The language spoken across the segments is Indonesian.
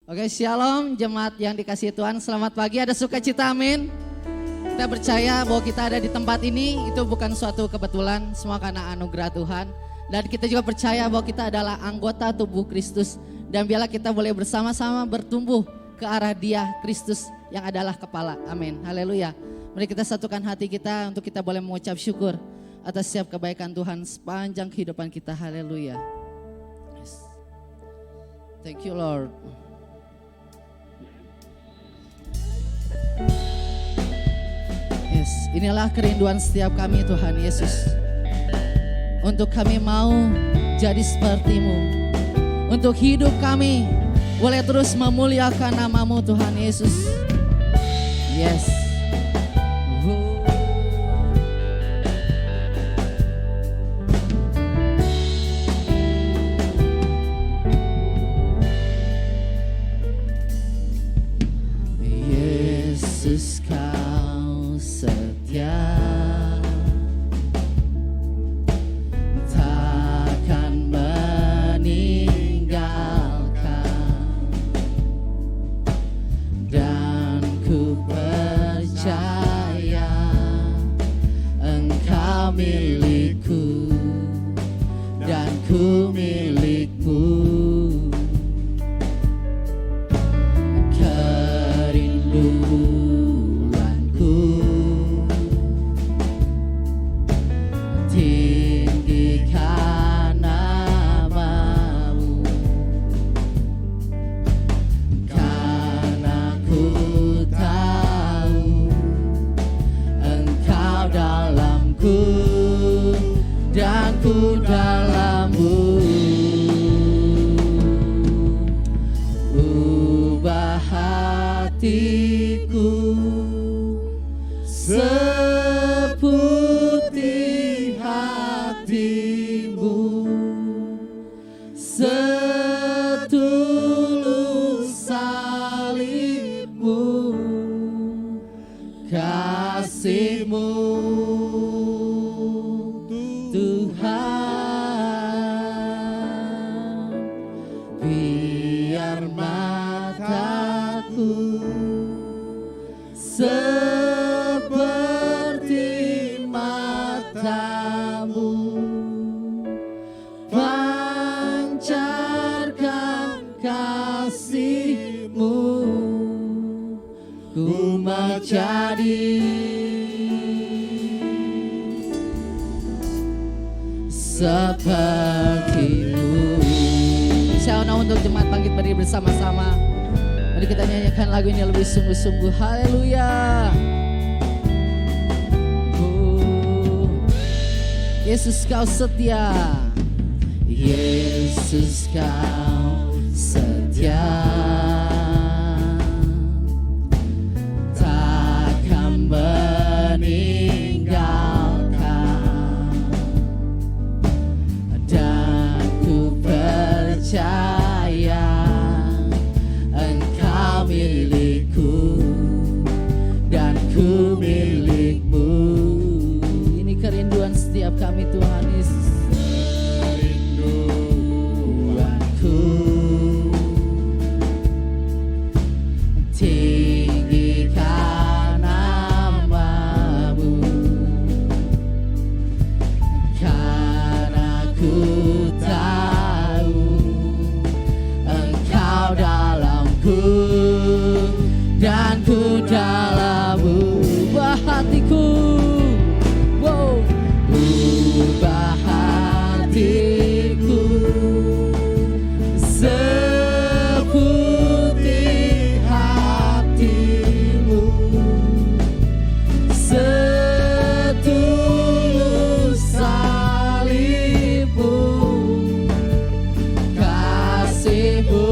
Oke, shalom jemaat yang dikasihi Tuhan. Selamat pagi, ada sukacita, amin. Kita percaya bahwa kita ada di tempat ini itu bukan suatu kebetulan, semua karena anugerah Tuhan. Dan kita juga percaya bahwa kita adalah anggota tubuh Kristus. Dan biarlah kita boleh bersama-sama bertumbuh ke arah Dia, Kristus yang adalah kepala. Amin, haleluya. Mari kita satukan hati kita untuk kita boleh mengucap syukur atas setiap kebaikan Tuhan sepanjang kehidupan kita. Haleluya. Yes. Thank you Lord. Yes, inilah kerinduan setiap kami Tuhan Yesus. Untuk kami mau jadi seperti-Mu. Untuk hidup kami boleh terus memuliakan nama-Mu Tuhan Yesus. Yes. Yesus Kau setia, takkan meninggalkan, dan ku percaya Engkau milikku dan ku milikmu. Ubah hatiku seputih hati-Mu, setulus salib-Mu, kasih-Mu Tuhan. Biar mataku seperti mata-Mu, pancarkan kasih-Mu, ku mau jadi seperti-Mu. Shalom untuk jemaat Bangkit Berdiri bersama-sama. Mari kita nyanyikan lagu ini lebih sungguh-sungguh. Haleluya. Yesus Kau setia. Yesus Kau setia, takkan meninggalkan, dan ku percaya Engkau milikku dan ku milik-Mu. Ini kerinduan setiap kami Tuhan Yesus. Kerinduanku tinggikan nama-Mu, karena ku tahu Engkau dalamku dan ku dalam-Mu. Ubah hatiku, wow. Ubah hatiku seputih hati-Mu, setulus salib-Mu, kasih-Mu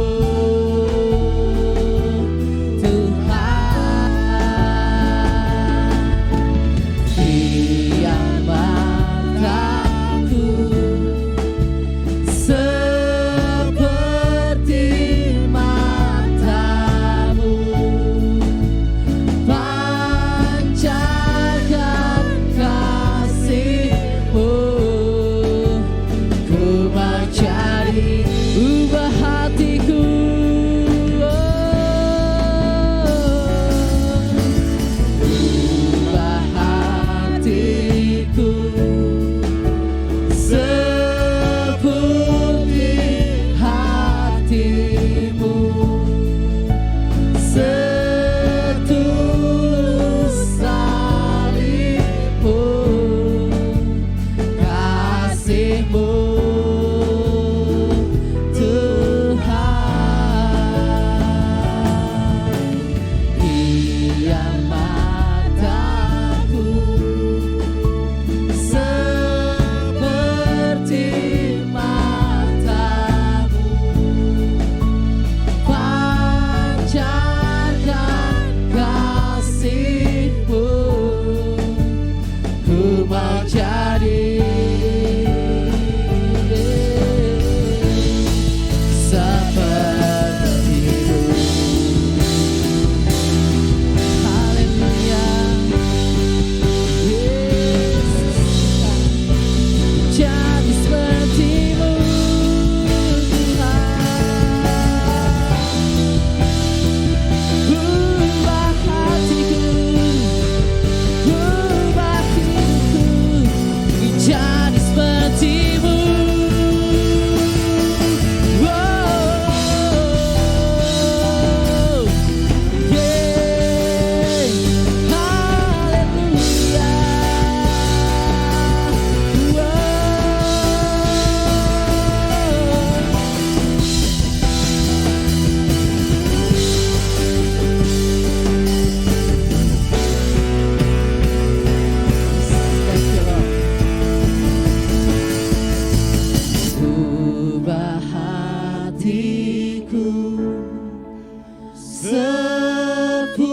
seputih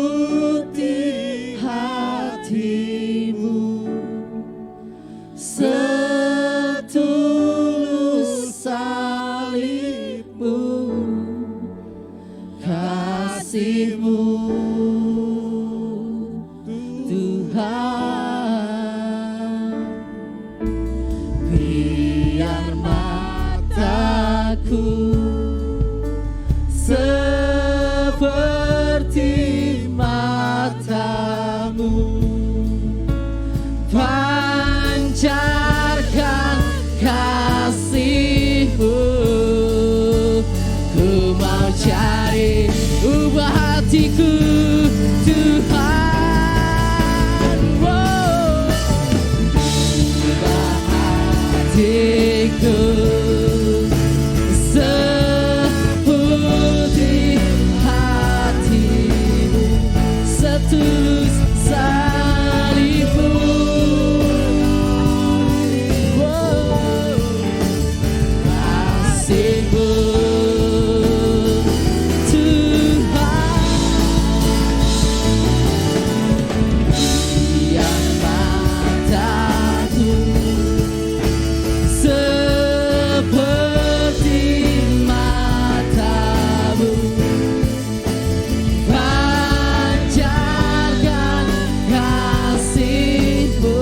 hatimu, setulus salibmu, kasihmu Tuhan. Biar mataku seperti matamu, pancarkan kasihmu. Ku mau cari ubah hatiku Tuhan, ubah hatiku seputih hatimu, setulus salibmu, kasihmu Tuhan. Biar mataku seperti matamu, pancarkan kasihmu.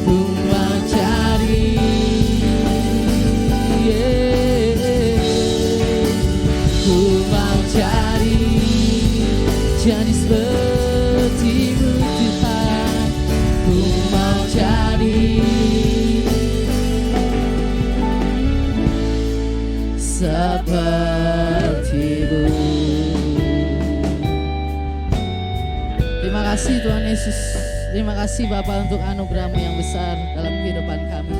Ku mencari, ku mencari jadi sepertimu Tuhan. Ku mau cari sepertimu. Terima kasih Tuhan Yesus. Terima kasih Bapa untuk anugerah-Mu yang besar dalam kehidupan kami.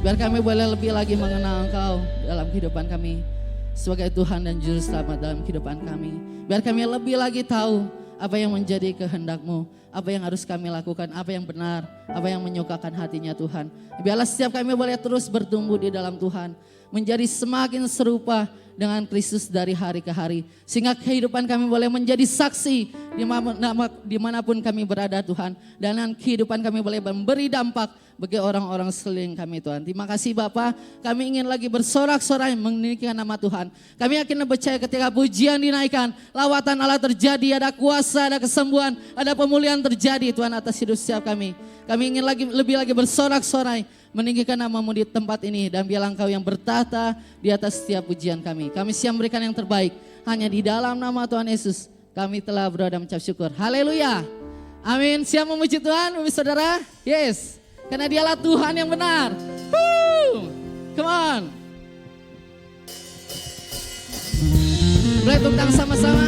Biar kami boleh lebih lagi mengenal Engkau dalam kehidupan kami sebagai Tuhan dan Juru Selamat dalam kehidupan kami. Biar kami lebih lagi tahu apa yang menjadi kehendak-Mu, apa yang harus kami lakukan, apa yang benar, apa yang menyukakan hatinya Tuhan. Biarlah setiap kami boleh terus bertumbuh di dalam Tuhan, menjadi semakin serupa dengan Kristus dari hari ke hari. Sehingga kehidupan kami boleh menjadi saksi dimanapun kami berada Tuhan. Dan kehidupan kami boleh memberi dampak bagi orang-orang sekeliling kami Tuhan. Terima kasih Bapa, kami ingin lagi bersorak-sorai meninggikan nama Tuhan. Kami yakin dan percaya ketika pujian dinaikkan, lawatan Allah terjadi, ada kuasa, ada kesembuhan, ada pemulihan terjadi Tuhan atas hidup setiap kami. Kami ingin lebih lagi bersorak-sorai meninggikan nama-Mu di tempat ini, dan biarlah Engkau yang bertata di atas setiap pujian kami. Kami siap memberikan yang terbaik, hanya di dalam nama Tuhan Yesus kami telah berdoa dan mengucap syukur. Haleluya, amin. Siap memuji Tuhan, saudara? Yes, karena Dialah Tuhan yang benar. Come on, boleh tepuk tangan sama-sama.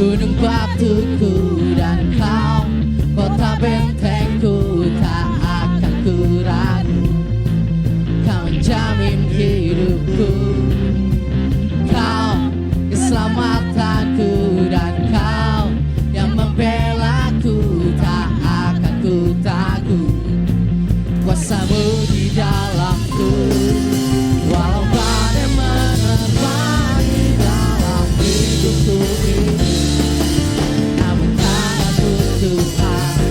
Gunung batuku dan Kau, kota bentengku, tak akan ku ragu. Kau menjamin hidupku, Kau keselamatanku, dan Kau yang membelaku, tak akan ku takut. Kuasa-Mu di dalamku, walau badai menerbangi dalam hidupku ini. Tuhan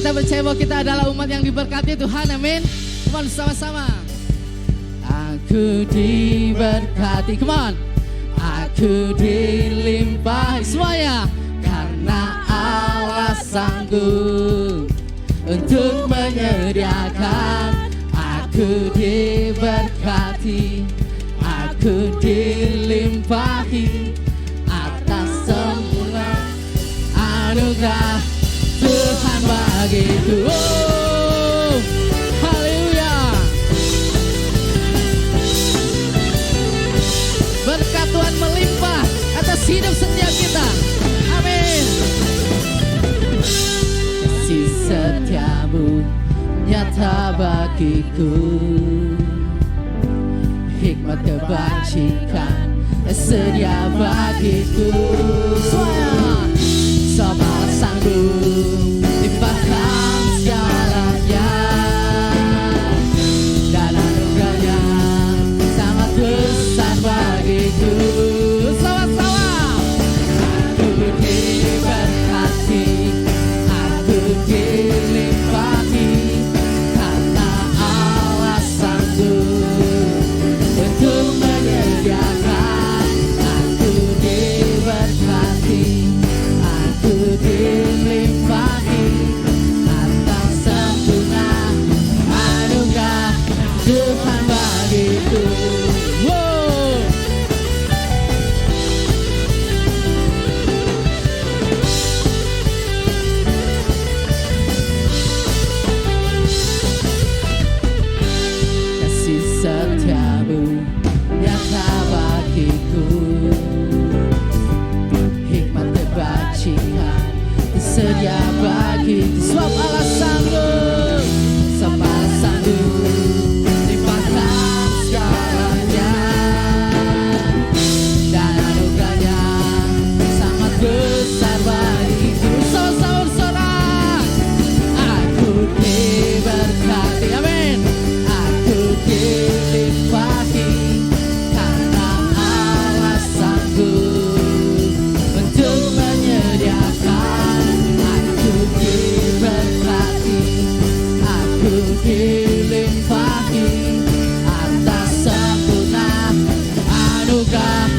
kita percaya bahwa kita adalah umat yang diberkati Tuhan, amin. Come on, sama-sama. Aku diberkati, come on. Aku dilimpahi semuanya, karena Allah sanggup untuk menyediakan. Aku diberkati, aku dilimpahi atas semua anugerah Tuhan bagiku. Oh, haleluya. Berkat Tuhan melimpah atas hidup setiap kita. Amin. Kasih setiamu nyata bagiku, hikmat kebajikan sedia bagiku. Semuanya sama sanggup limpahkan segalanya, dan anugerahnya sangat besar bagiku. Sama-sama. Aku diberkati, aku dilimpahi, karena Allah sanggup untuk menyediakan. Aku diberkati, aku dilimpahi atas sempurna anugerah Tuhan bagiku. Wow. Kasih setiamu nyata bagiku, hikmat kebajikan tersedia bagiku. Sebab Allah sanggup, sebab Allah sanggup limpahkan segalanya, dan anugerahnya sangat besar bagiku. Sama-sama bersorak. Aku diberkati, amin. Aku dilimpahi, karena Allah sanggup untuk menyediakan. Aku diberkati, aku dilimpahi atas sempurna anugerah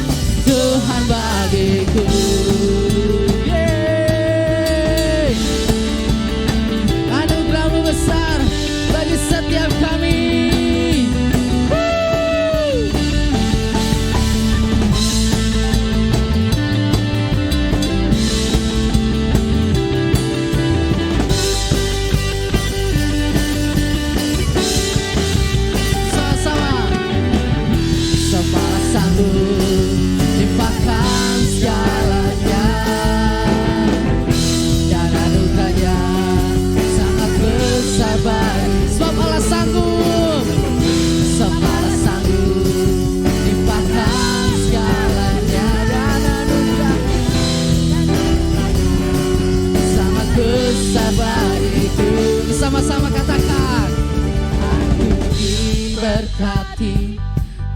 Tuhan bagiku. Yeay. Anugerahmu besar bagi setiap kami. Woo. Sama-sama. Semua sanggup limpahkan segalanya, dan anugerahnya sangat besar bagi. Sebab Allah sanggup, sebab Allah sanggup limpahkan segalanya, dan anugerahnya sangat besar bagiku. Sama-sama katakan. Aku diberkati,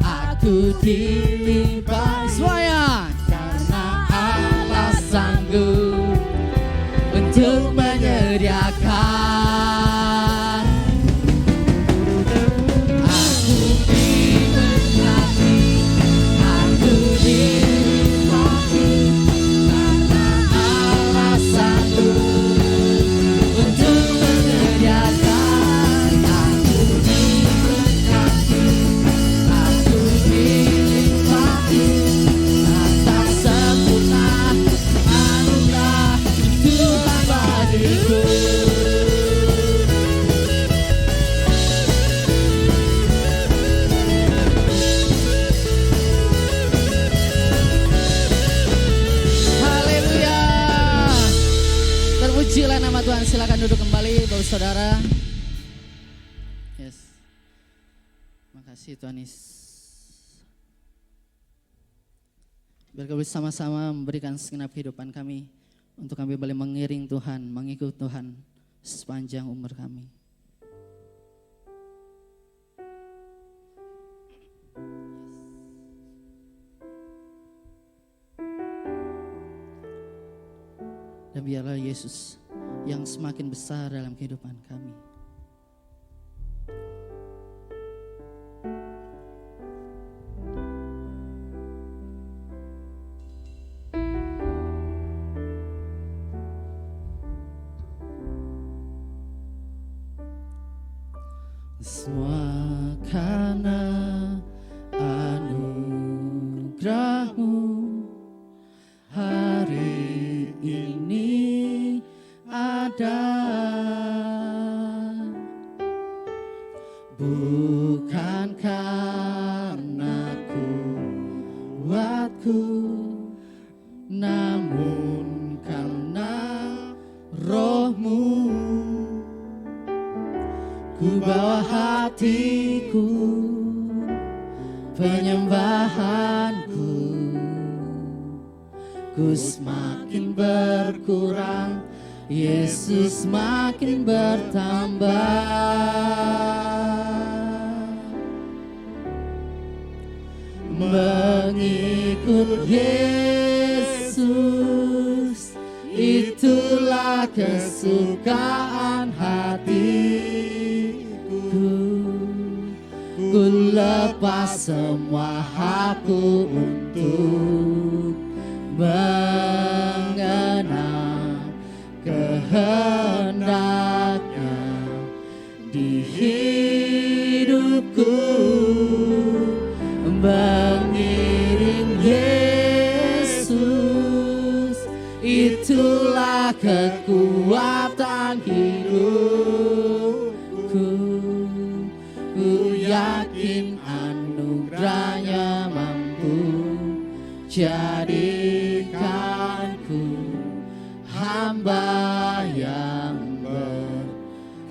aku dilimpahi semuanya, karena Allah sanggup untuk menyediakan. Aku diberkati, aku dilimpahi, karena Allah sanggup untuk menyediakan. Aku diberkati, aku dilimpahi atas sempurna anugerah Tuhan bagiku. Haleluya. Terpujilah nama Tuhan. Silakan duduk kembali Bapak Saudara. Yes. Makasih Tuhan Yesus. Biar kami sama-sama memberikan segenap kehidupan kami untuk kami boleh mengiring Tuhan, mengikut Tuhan sepanjang umur kami. Dan biarlah Yesus yang semakin besar dalam kehidupan kami. Semua karena anugerah-Mu hari ini ada, bukan karena kuatku, namun karena Roh-Mu. Ku bawa hatiku, penyembahanku, ku semakin berkurang, Yesus makin bertambah. Mengikut Yesus, itulah kesukaan hatiku. Ku lepas semua hakku untuk mengenal kehendaknya di hidupku. Mengiring Yesus, itulah kekuatan hidupku. Ku yakin anugerahnya mampu jadikanku hamba yang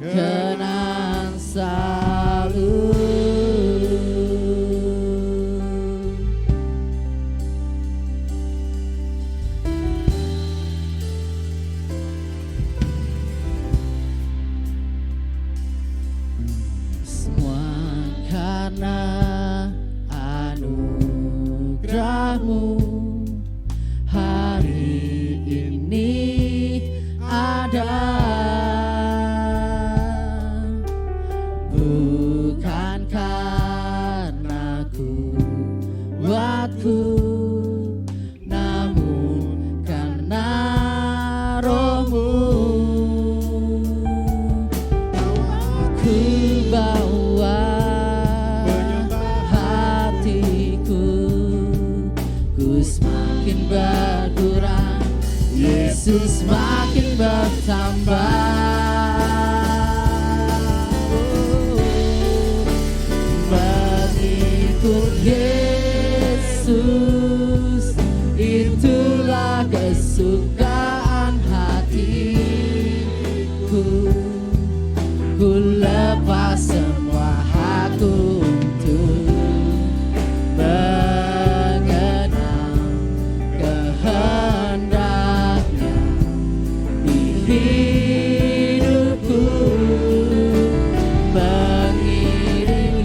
berkenan selalu. Karena anugerah-Mu hari ini ada, bukan karena kuatku, namun karena Roh-Mu. Ku bawa semakin berkurang, Yesus makin bertambah. Mengikut Yesus, itulah kesukaan hatiku. Ku lepas semua hakku untuk hidupku. Mengiring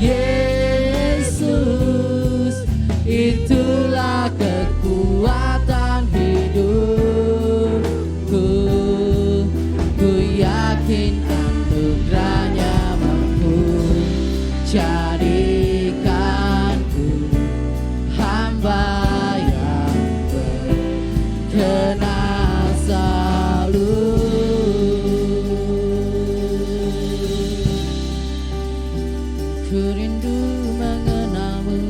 Yesus, itulah kekuatan hidupku. Ku yakin anugerahnya mampu jadikanku hamba yang berkenan selalu. Ku rindu mengenalmu,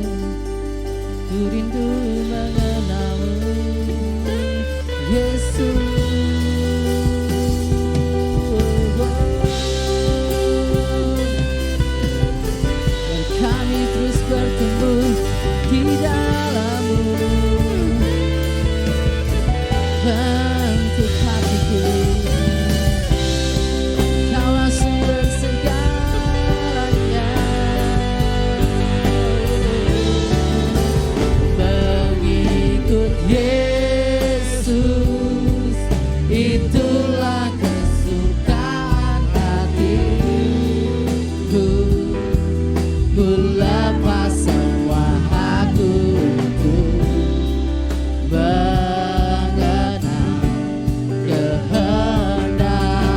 ku rindu mengenalmu, Yesus. Dan kami terus bertumbuh di dalam-Mu, bentuk hatiku. Kaulah sumber segalanya. Mengikut Yesus, itulah kesukaan hatiku. Ku lepas semua hakku untuk mengenal kehendak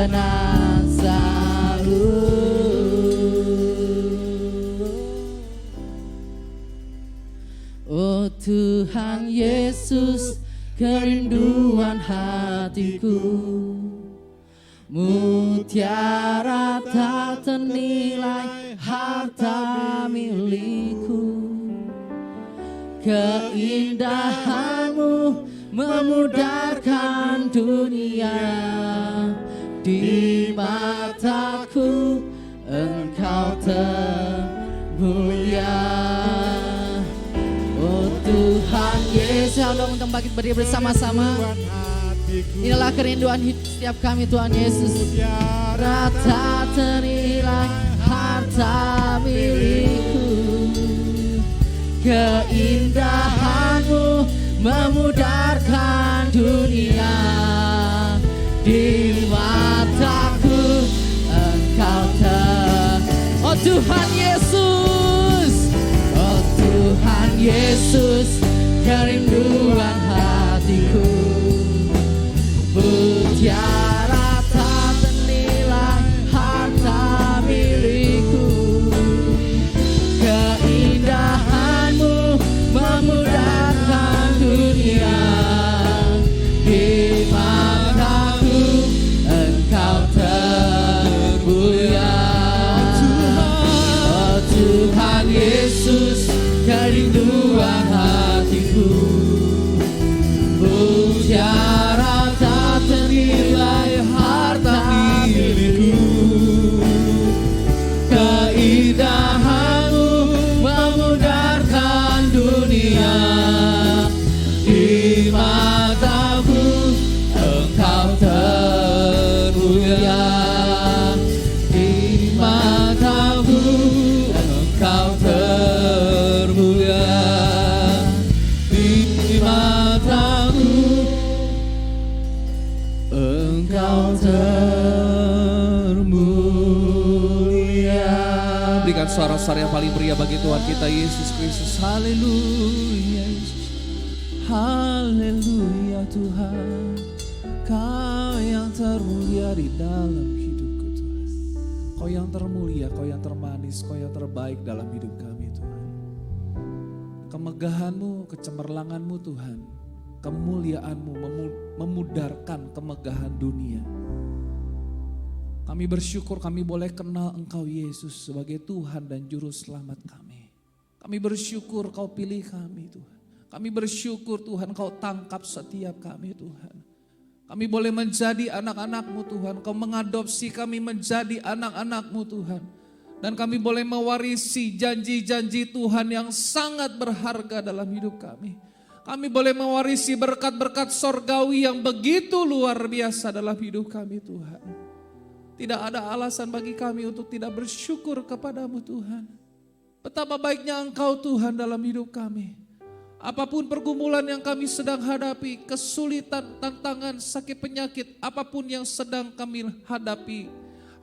tenang selalu. Oh Tuhan Yesus, kerinduan hatiku, mutiara tak ternilai harta milikku. Keindahanmu memudarkan dunia, di mataku Engkau termulia. Oh Tuhan Yesus, Allah untuk bangkit berdiri bersama-sama. Inilah kerinduan hidup setiap kami Tuhan Yesus. Rata ternilai harta milikku, keindahanmu memudarkan dunia, di mataku Engkau oh Tuhan Yesus, oh Tuhan Yesus, kerinduan hatiku, mutiara tak ternilai harta milikku. Keindahanmu memudarkan dunia, di mataku Engkau termulia. Oh Tuhan Yesus, kerinduan hatiku, mutiara tak ternilai harta milikku. Keindahanmu memudarkan dunia, di mataku Engkau termulia. Di mataku Engkau termulia. Di mataku Engkau termulia. Berikan suara-suara yang paling meriah bagi Tuhan kita Yesus Kristus. Haleluya Yesus. Haleluya Tuhan. Kau yang termulia di dalam hidupku Tuhan. Kau yang termulia, Kau yang termanis, Kau yang terbaik dalam hidup kami Tuhan. Kemegahan-Mu, kecemerlangan-Mu Tuhan. Kemuliaan-Mu memudarkan kemegahan dunia. Kami bersyukur kami boleh kenal Engkau Yesus sebagai Tuhan dan Juru Selamat kami. Kami bersyukur Kau pilih kami Tuhan. Kami bersyukur Tuhan Kau tangkap setiap kami Tuhan. Kami boleh menjadi anak-anak-Mu Tuhan. Kau mengadopsi kami menjadi anak-anak-Mu Tuhan. Dan kami boleh mewarisi janji-janji Tuhan yang sangat berharga dalam hidup kami. Kami boleh mewarisi berkat-berkat sorgawi yang begitu luar biasa dalam hidup kami Tuhan. Tidak ada alasan bagi kami untuk tidak bersyukur kepadamu Tuhan. Betapa baiknya Engkau Tuhan dalam hidup kami. Apapun pergumulan yang kami sedang hadapi, kesulitan, tantangan, sakit penyakit, apapun yang sedang kami hadapi.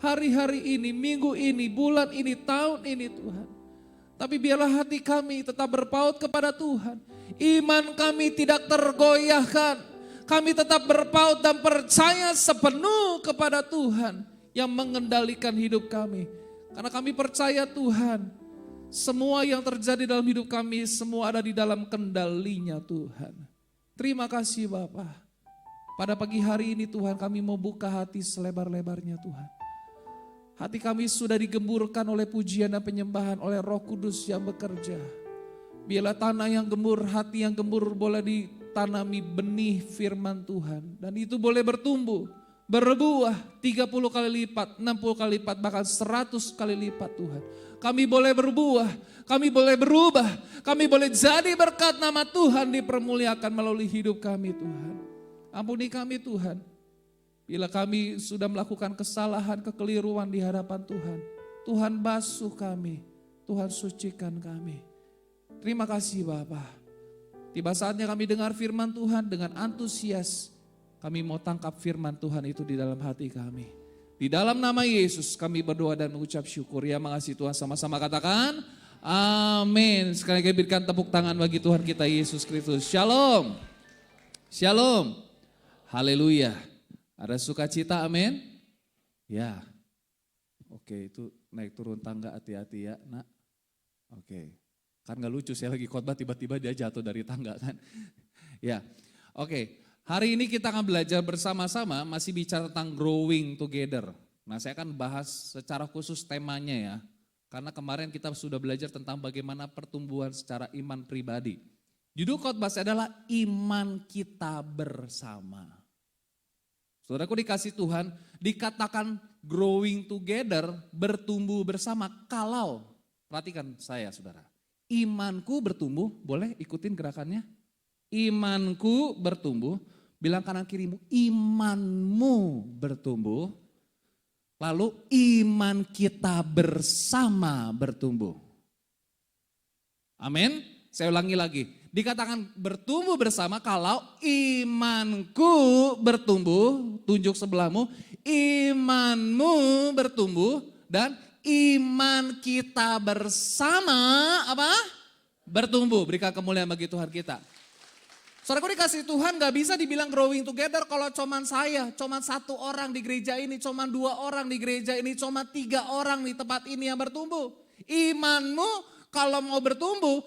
Hari-hari ini, minggu ini, bulan ini, tahun ini Tuhan. Tapi biarlah hati kami tetap berpaut kepada Tuhan. Iman kami tidak tergoyahkan. Kami tetap berpaut dan percaya sepenuh kepada Tuhan yang mengendalikan hidup kami. Karena kami percaya Tuhan, semua yang terjadi dalam hidup kami, semua ada di dalam kendalinya Tuhan. Terima kasih Bapa. Pada pagi hari ini Tuhan kami mau buka hati selebar-lebarnya Tuhan. Hati kami sudah digemburkan oleh pujian dan penyembahan oleh Roh Kudus yang bekerja. Biarlah tanah yang gembur, hati yang gembur boleh ditanami benih firman Tuhan. Dan itu boleh bertumbuh, berbuah 30 kali lipat, 60 kali lipat, bahkan 100 kali lipat Tuhan. Kami boleh berbuah, kami boleh berubah, kami boleh jadi berkat nama Tuhan dipermuliakan melalui hidup kami Tuhan. Ampuni kami Tuhan. Bila kami sudah melakukan kesalahan, kekeliruan di hadapan Tuhan. Tuhan basuh kami, Tuhan sucikan kami. Terima kasih Bapa. Tiba saatnya kami dengar firman Tuhan dengan antusias. Kami mau tangkap firman Tuhan itu di dalam hati kami. Di dalam nama Yesus kami berdoa dan mengucap syukur. Ya mengasihi Tuhan, sama-sama katakan amin. Sekali lagi berikan tepuk tangan bagi Tuhan kita Yesus Kristus. Shalom. Shalom. Haleluya. Ada sukacita, amin. Ya, oke, itu naik turun tangga hati-hati ya nak. Oke, kan gak lucu saya lagi khotbah tiba-tiba dia jatuh dari tangga kan. Ya, oke. Hari ini kita akan belajar bersama-sama masih bicara tentang growing together. Nah saya akan bahas secara khusus temanya ya. Karena kemarin kita sudah belajar tentang bagaimana pertumbuhan secara iman pribadi. Judul khotbah saya adalah iman kita bersama. Saudaraku dikasih Tuhan, dikatakan growing together, bertumbuh bersama kalau, perhatikan saya saudara, imanku bertumbuh, boleh ikutin gerakannya? Imanku bertumbuh, bilang kanan kirimu, imanmu bertumbuh, lalu iman kita bersama bertumbuh. Amin, saya ulangi lagi. Dikatakan bertumbuh bersama kalau imanku bertumbuh, tunjuk sebelahmu, imanmu bertumbuh dan iman kita bersama apa? Bertumbuh. Berikan kemuliaan bagi Tuhan kita. Saudaraku dikasih Tuhan gak bisa dibilang growing together kalau cuman saya, cuman 1 orang di gereja ini, cuman 2 orang di gereja ini, cuman 3 orang di tempat ini yang bertumbuh. Imanmu kalau mau bertumbuh,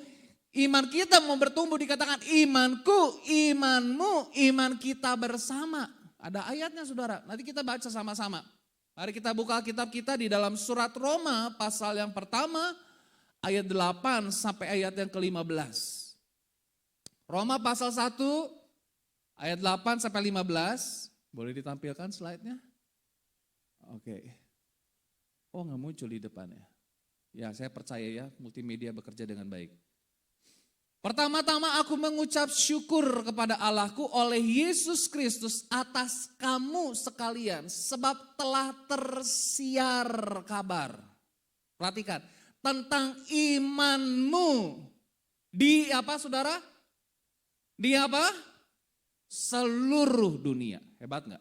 iman kita mau bertumbuh dikatakan imanku, imanmu, iman kita bersama. Ada ayatnya saudara, nanti kita baca sama-sama. Mari kita buka kitab kita di dalam surat Roma pasal yang pertama ayat 8 sampai ayat yang ke-15. Roma pasal 1 ayat 8 sampai 15. Boleh ditampilkan slide-nya? Oke. Oh nggak muncul di depannya. Ya saya percaya ya multimedia bekerja dengan baik. Pertama-tama aku mengucap syukur kepada Allahku oleh Yesus Kristus atas kamu sekalian. Sebab telah tersiar kabar. Perhatikan. Tentang imanmu. Di apa saudara? Di apa? Seluruh dunia. Hebat gak?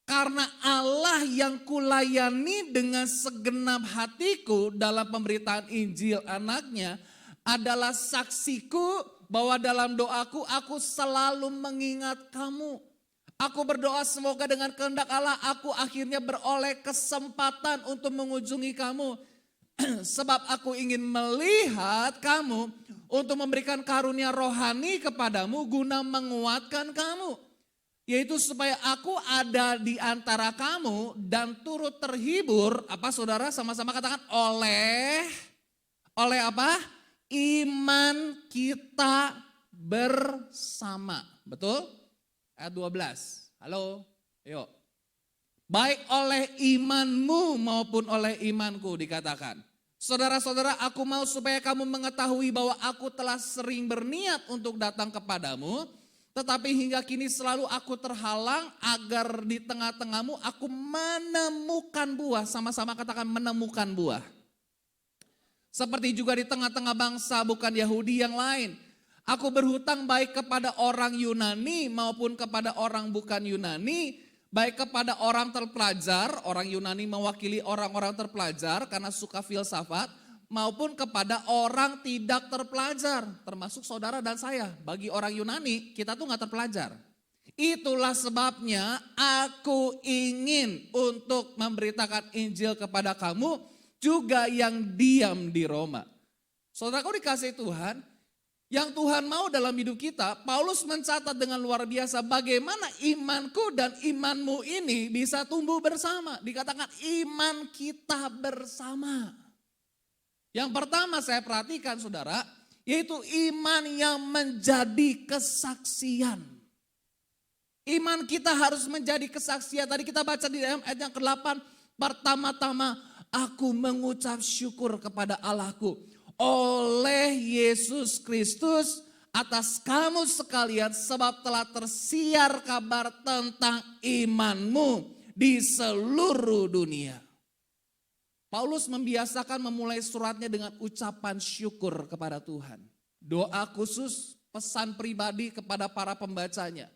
Karena Allah yang kulayani dengan segenap hatiku dalam pemberitaan Injil anaknya adalah saksiku bahwa dalam doaku aku selalu mengingat kamu. Aku berdoa semoga dengan kehendak Allah aku akhirnya beroleh kesempatan untuk mengunjungi kamu. Sebab aku ingin melihat kamu untuk memberikan karunia rohani kepadamu guna menguatkan kamu. Yaitu supaya aku ada di antara kamu dan turut terhibur, apa saudara sama-sama katakan oleh apa? Iman kita bersama. Betul? Ayat 12. Halo, yuk. Baik oleh imanmu maupun oleh imanku dikatakan. Saudara-saudara, aku mau supaya kamu mengetahui bahwa aku telah sering berniat untuk datang kepadamu. Tetapi hingga kini selalu aku terhalang agar di tengah-tengahmu aku menemukan buah. Sama-sama katakan menemukan buah. Seperti juga di tengah-tengah bangsa bukan Yahudi yang lain. Aku berhutang baik kepada orang Yunani maupun kepada orang bukan Yunani. Baik kepada orang terpelajar, orang Yunani mewakili orang-orang terpelajar karena suka filsafat. Maupun kepada orang tidak terpelajar, termasuk saudara dan saya. Bagi orang Yunani, kita tuh gak terpelajar. Itulah sebabnya aku ingin untuk memberitakan Injil kepada kamu, juga yang diam di Roma. Saudaraku dikasih Tuhan, yang Tuhan mau dalam hidup kita, Paulus mencatat dengan luar biasa bagaimana imanku dan imanmu ini bisa tumbuh bersama. Dikatakan iman kita bersama. Yang pertama saya perhatikan saudara, yaitu iman yang menjadi kesaksian. Iman kita harus menjadi kesaksian. Tadi kita baca di ayat yang ke-8, pertama-tama aku mengucap syukur kepada Allahku oleh Yesus Kristus atas kamu sekalian sebab telah tersiar kabar tentang imanmu di seluruh dunia. Paulus membiasakan memulai suratnya dengan ucapan syukur kepada Tuhan. Doa khusus, pesan pribadi kepada para pembacanya.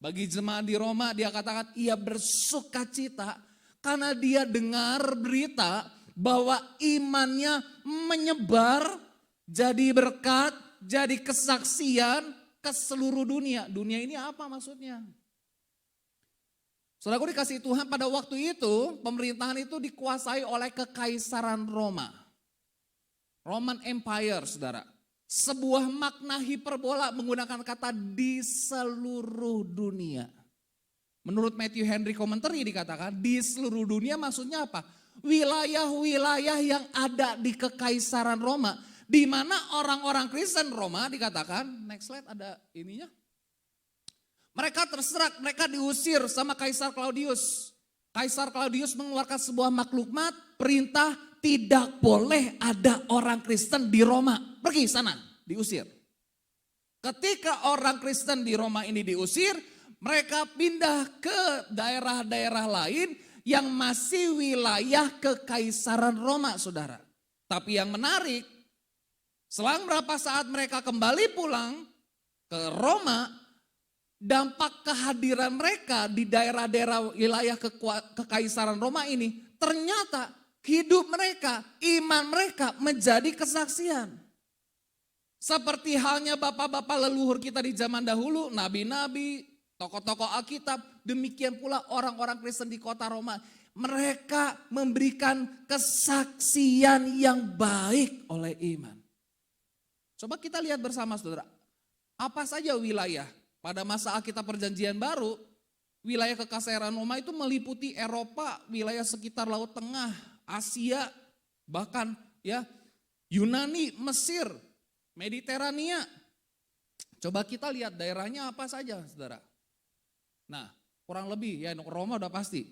Bagi jemaat di Roma dia katakan ia bersuka cita karena dia dengar berita bahwa imannya menyebar jadi berkat, jadi kesaksian ke seluruh dunia. Dunia ini apa maksudnya? Saudaraku dikasih Tuhan, pada waktu itu pemerintahan itu dikuasai oleh Kekaisaran Roma. Roman Empire, saudara. Sebuah makna hiperbola menggunakan kata di seluruh dunia. Menurut Matthew Henry Commentary dikatakan di seluruh dunia maksudnya apa? Wilayah-wilayah yang ada di Kekaisaran Roma. Di mana orang-orang Kristen Roma dikatakan, next slide ada ininya. Mereka terserak, mereka diusir sama Kaisar Claudius. Kaisar Claudius mengeluarkan sebuah maklumat, perintah tidak boleh ada orang Kristen di Roma. Pergi sana, diusir. Ketika orang Kristen di Roma ini diusir, mereka pindah ke daerah-daerah lain yang masih wilayah Kekaisaran Roma, saudara. Tapi yang menarik, selang berapa saat mereka kembali pulang ke Roma, dampak kehadiran mereka di daerah-daerah wilayah Kekaisaran Roma ini, ternyata hidup mereka, iman mereka menjadi kesaksian. Seperti halnya bapak-bapak leluhur kita di zaman dahulu, nabi-nabi, tokoh-tokoh Alkitab, demikian pula orang-orang Kristen di kota Roma. Mereka memberikan kesaksian yang baik oleh iman. Coba kita lihat bersama saudara, apa saja wilayah pada masa Alkitab Perjanjian Baru, wilayah Kekaisaran Roma itu meliputi Eropa, wilayah sekitar Laut Tengah, Asia, bahkan ya Yunani, Mesir, Mediterania. Coba kita lihat daerahnya apa saja, saudara. Nah, kurang lebih ya Roma udah pasti.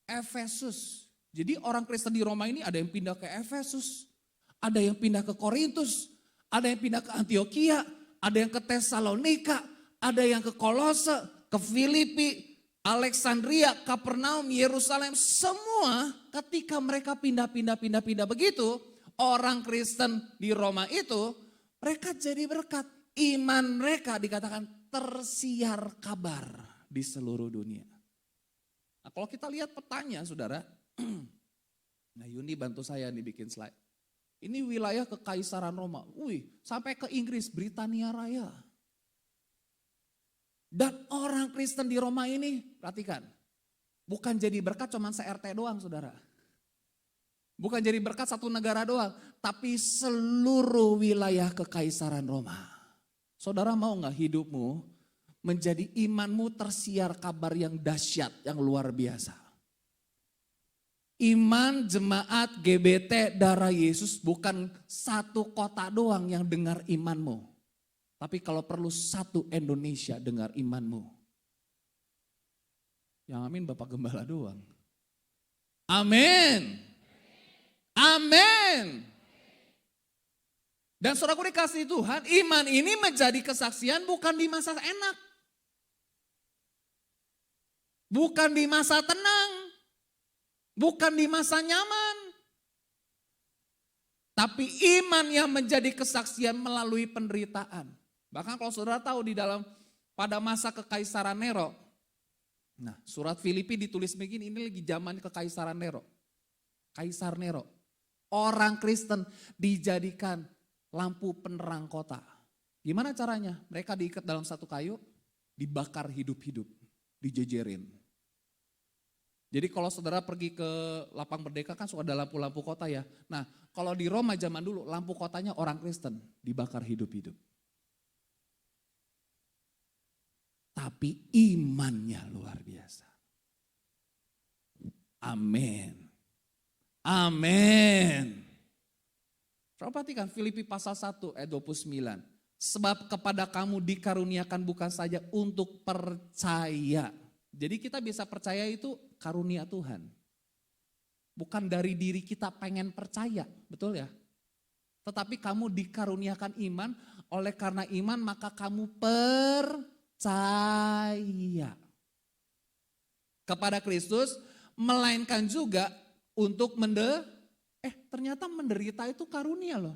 Efesus. Jadi orang Kristen di Roma ini ada yang pindah ke Efesus, ada yang pindah ke Korintus, ada yang pindah ke Antioquia, ada yang ke Tesalonika, ada yang ke Kolose, ke Filipi, Alexandria, Kapernaum, Yerusalem. Semua ketika mereka pindah begitu, orang Kristen di Roma itu, mereka jadi berkat. Iman mereka dikatakan tersiar kabar di seluruh dunia. Nah, kalau kita lihat petanya saudara, nah Yuni bantu saya nih bikin slide. Ini wilayah Kekaisaran Roma, sampai ke Inggris, Britania Raya. Dan orang Kristen di Roma ini, perhatikan, bukan jadi berkat cuma se-RT doang saudara. Bukan jadi berkat satu negara doang, tapi seluruh wilayah Kekaisaran Roma. Saudara mau gak hidupmu menjadi imanmu tersiar kabar yang dahsyat, yang luar biasa. Iman jemaat GBT Darah Yesus bukan satu kota doang yang dengar imanmu. Tapi kalau perlu satu Indonesia dengar imanmu. Yang amin Bapak Gembala doang. Amin. Amin. Dan saudaraku dikasih Tuhan, iman ini menjadi kesaksian bukan di masa enak. Bukan di masa tenang. Bukan di masa nyaman. Tapi iman yang menjadi kesaksian melalui penderitaan. Bahkan kalau saudara tahu di dalam pada masa Kekaisaran Nero. Nah, surat Filipi ditulis begini, ini lagi zaman Kekaisaran Nero. Kaisar Nero. Orang Kristen dijadikan lampu penerang kota. Gimana caranya? Mereka diikat dalam satu kayu, dibakar hidup-hidup, dijejerin. Jadi kalau saudara pergi ke Lapang Merdeka kan suka ada lampu-lampu kota ya. Nah, kalau di Roma zaman dulu lampu kotanya orang Kristen dibakar hidup-hidup. Tapi imannya luar biasa. Amin. Amin. Coba perhatikan Filipi pasal 1 ayat 29. Sebab kepada kamu dikaruniakan bukan saja untuk percaya. Jadi kita bisa percaya itu karunia Tuhan. Bukan dari diri kita pengen percaya, betul ya? Tetapi kamu dikaruniakan iman, oleh karena iman maka kamu percaya kepada Kristus, melainkan juga untuk ternyata menderita itu karunia loh.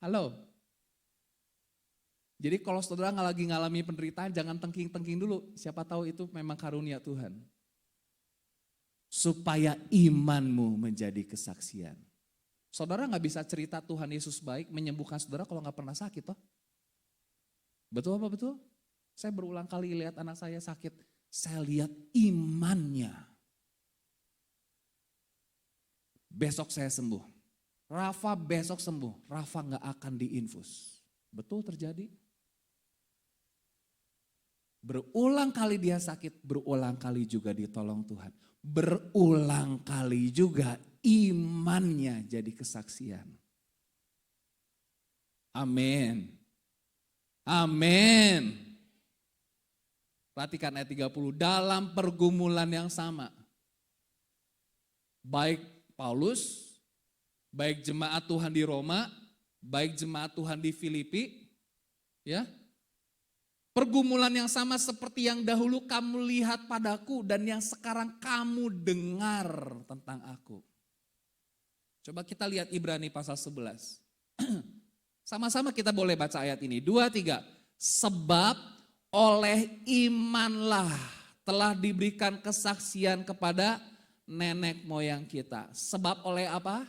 Halo. Jadi kalau saudara lagi ngalami penderitaan jangan tengking-tengking dulu. Siapa tahu itu memang karunia Tuhan. Supaya imanmu menjadi kesaksian. Saudara gak bisa cerita Tuhan Yesus baik menyembuhkan saudara kalau gak pernah sakit toh. Betul apa betul? Saya berulang kali lihat anak saya sakit. Saya lihat imannya. Besok saya sembuh. Rafa besok sembuh. Rafa gak akan diinfus. Betul terjadi? Berulang kali dia sakit, berulang kali juga ditolong Tuhan. Berulang kali juga imannya jadi kesaksian. Amin. Amin. Perhatikan ayat 30. Dalam pergumulan yang sama. Baik Paulus, baik jemaat Tuhan di Roma, baik jemaat Tuhan di Filipi, ya. Pergumulan yang sama seperti yang dahulu kamu lihat padaku dan yang sekarang kamu dengar tentang aku. Coba kita lihat Ibrani pasal 11. Sama-sama kita boleh baca ayat ini. 2, 3. Sebab oleh imanlah telah diberikan kesaksian kepada nenek moyang kita. Sebab oleh apa?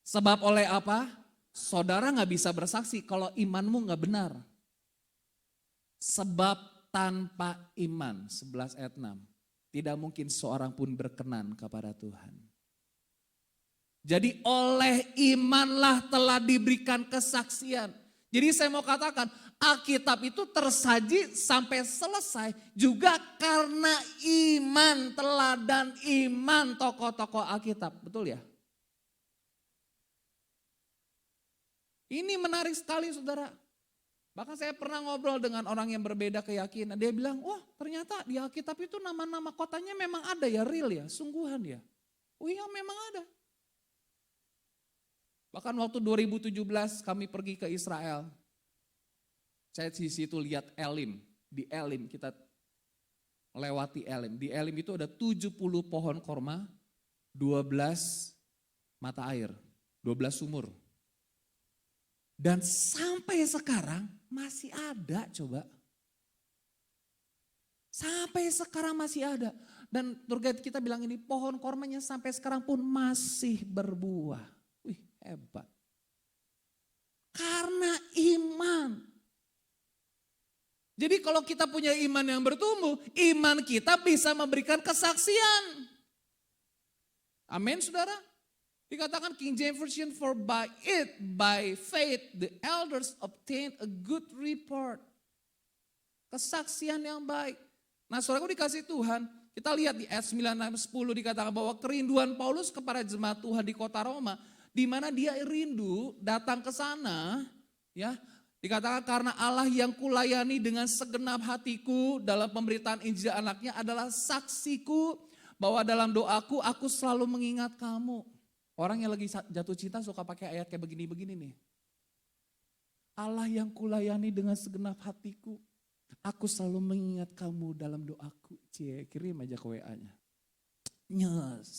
Sebab oleh apa? Saudara gak bisa bersaksi kalau imanmu gak benar. Sebab tanpa iman, 11 ayat 6. Tidak mungkin seorang pun berkenan kepada Tuhan. Jadi oleh imanlah telah diberikan kesaksian. Jadi saya mau katakan Alkitab itu tersaji sampai selesai juga karena iman teladan iman tokoh-tokoh Alkitab. Betul ya? Ini menarik sekali saudara. Bahkan saya pernah ngobrol dengan orang yang berbeda keyakinan. Dia bilang, wah ternyata di Alkitab itu nama-nama kotanya memang ada ya, real ya, sungguhan ya. Oh iya memang ada. Bahkan waktu 2017 kami pergi ke Israel. Saya di situ lihat Elim. Di Elim kita lewati Elim. Di Elim itu ada 70 pohon korma, 12 mata air, 12 sumur. Dan sampai sekarang masih ada coba. Sampai sekarang masih ada. Dan tour guide kita bilang ini pohon kormanya sampai sekarang pun masih berbuah. Wih hebat. Karena iman. Jadi kalau kita punya iman yang bertumbuh, iman kita bisa memberikan kesaksian. Amin saudara. Dikatakan King James Version, for by faith, the elders obtained a good report. Kesaksian yang baik. Nah saudaraku dikasih Tuhan, kita lihat di ayat 9-10 dikatakan bahwa kerinduan Paulus kepada jemaat Tuhan di kota Roma, di mana dia rindu datang ke sana, ya. Dikatakan karena Allah yang kulayani dengan segenap hatiku dalam pemberitaan Injil anaknya adalah saksiku bahwa dalam doaku aku selalu mengingat kamu. Orang yang lagi jatuh cinta suka pakai ayat kayak begini-begini nih. Allah yang kulayani dengan segenap hatiku, aku selalu mengingat kamu dalam doaku. Cie, kirim aja ke WA-nya. Nyes.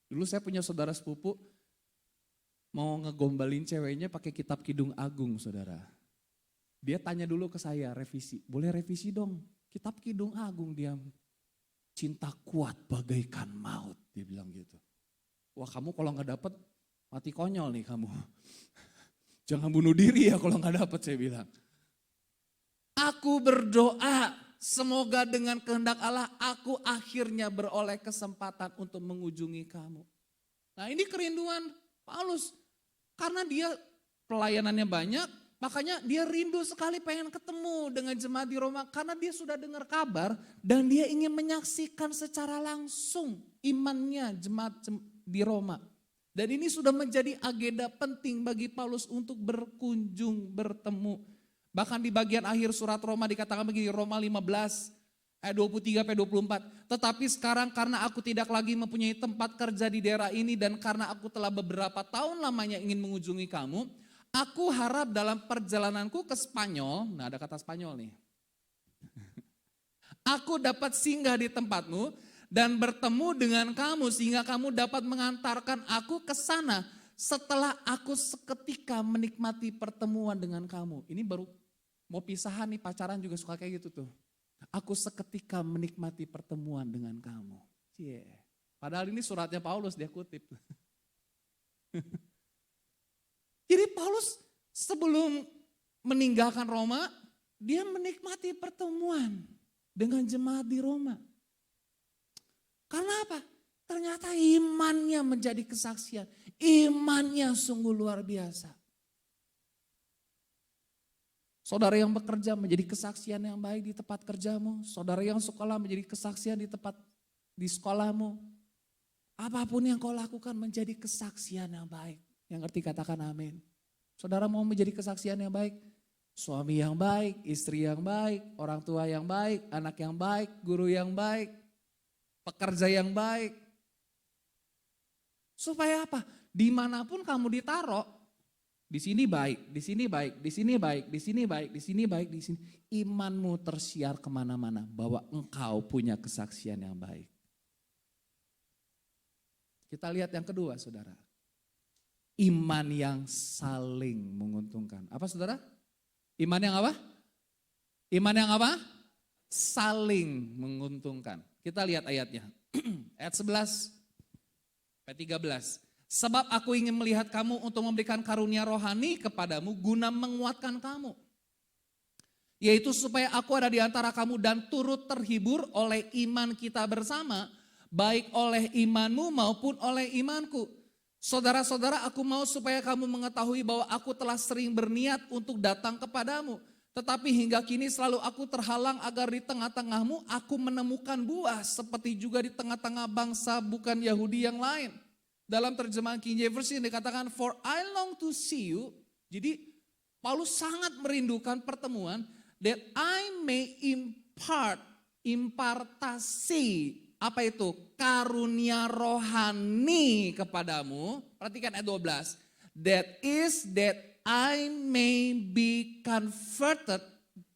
Dulu saya punya saudara sepupu, mau ngegombalin ceweknya pakai kitab Kidung Agung saudara. Dia tanya dulu ke saya revisi, boleh revisi dong. Kitab Kidung Agung dia, cinta kuat bagaikan maut, dia bilang gitu. Wah kamu kalau gak dapet mati konyol nih kamu. Jangan bunuh diri ya kalau gak dapet saya bilang. Aku berdoa semoga dengan kehendak Allah aku akhirnya beroleh kesempatan untuk mengunjungi kamu. Nah ini kerinduan Paulus. Karena dia pelayanannya banyak makanya dia rindu sekali pengen ketemu dengan jemaat di Roma. Karena dia sudah dengar kabar dan dia ingin menyaksikan secara langsung imannya jemaat di Roma. Dan ini sudah menjadi agenda penting bagi Paulus untuk berkunjung, bertemu. Bahkan di bagian akhir surat Roma dikatakan begini, Roma 15 ayat 23-24. Tetapi sekarang karena aku tidak lagi mempunyai tempat kerja di daerah ini dan karena aku telah beberapa tahun lamanya ingin mengunjungi kamu, aku harap dalam perjalananku ke Spanyol, nah ada kata Spanyol nih. Aku dapat singgah di tempatmu dan bertemu dengan kamu sehingga kamu dapat mengantarkan aku ke sana setelah aku seketika menikmati pertemuan dengan kamu. Ini baru mau pisahan nih, pacaran juga suka kayak gitu tuh. Aku seketika menikmati pertemuan dengan kamu. Yeah. Padahal ini suratnya Paulus dia kutip. Jadi Paulus sebelum meninggalkan Roma, dia menikmati pertemuan dengan jemaat di Roma. Karena apa? Ternyata imannya menjadi kesaksian. Imannya sungguh luar biasa. Saudara yang bekerja menjadi kesaksian yang baik di tempat kerjamu. Saudara yang sekolah menjadi kesaksian di sekolahmu. Apapun yang kau lakukan menjadi kesaksian yang baik. Yang ngerti katakan amin. Saudara mau menjadi kesaksian yang baik? Suami yang baik, istri yang baik, orang tua yang baik, anak yang baik, guru yang baik, pekerja yang baik. Supaya apa? Dimanapun kamu ditaruh, di sini baik, di sini baik, di sini baik, di sini baik, di sini baik, di sini. Imanmu tersiar kemana-mana bahwa engkau punya kesaksian yang baik. Kita lihat yang kedua, saudara. Iman yang saling menguntungkan. Apa, saudara? Iman yang apa? Iman yang apa? Saling menguntungkan. Kita lihat ayatnya. Ayat 11. Ayat 13. Sebab aku ingin melihat kamu untuk memberikan karunia rohani kepadamu guna menguatkan kamu. Yaitu supaya aku ada di antara kamu dan turut terhibur oleh iman kita bersama, baik oleh imanmu maupun oleh imanku. Saudara-saudara, aku mau supaya kamu mengetahui bahwa aku telah sering berniat untuk datang kepadamu. Tetapi hingga kini selalu aku terhalang agar di tengah-tengahmu aku menemukan buah seperti juga di tengah-tengah bangsa bukan Yahudi yang lain. Dalam terjemahan King James Version dikatakan, for I long to see you. Jadi Paulus sangat merindukan pertemuan, that I may impartasi, apa itu? Karunia rohani kepadamu. Perhatikan ayat 12. That I may be converted,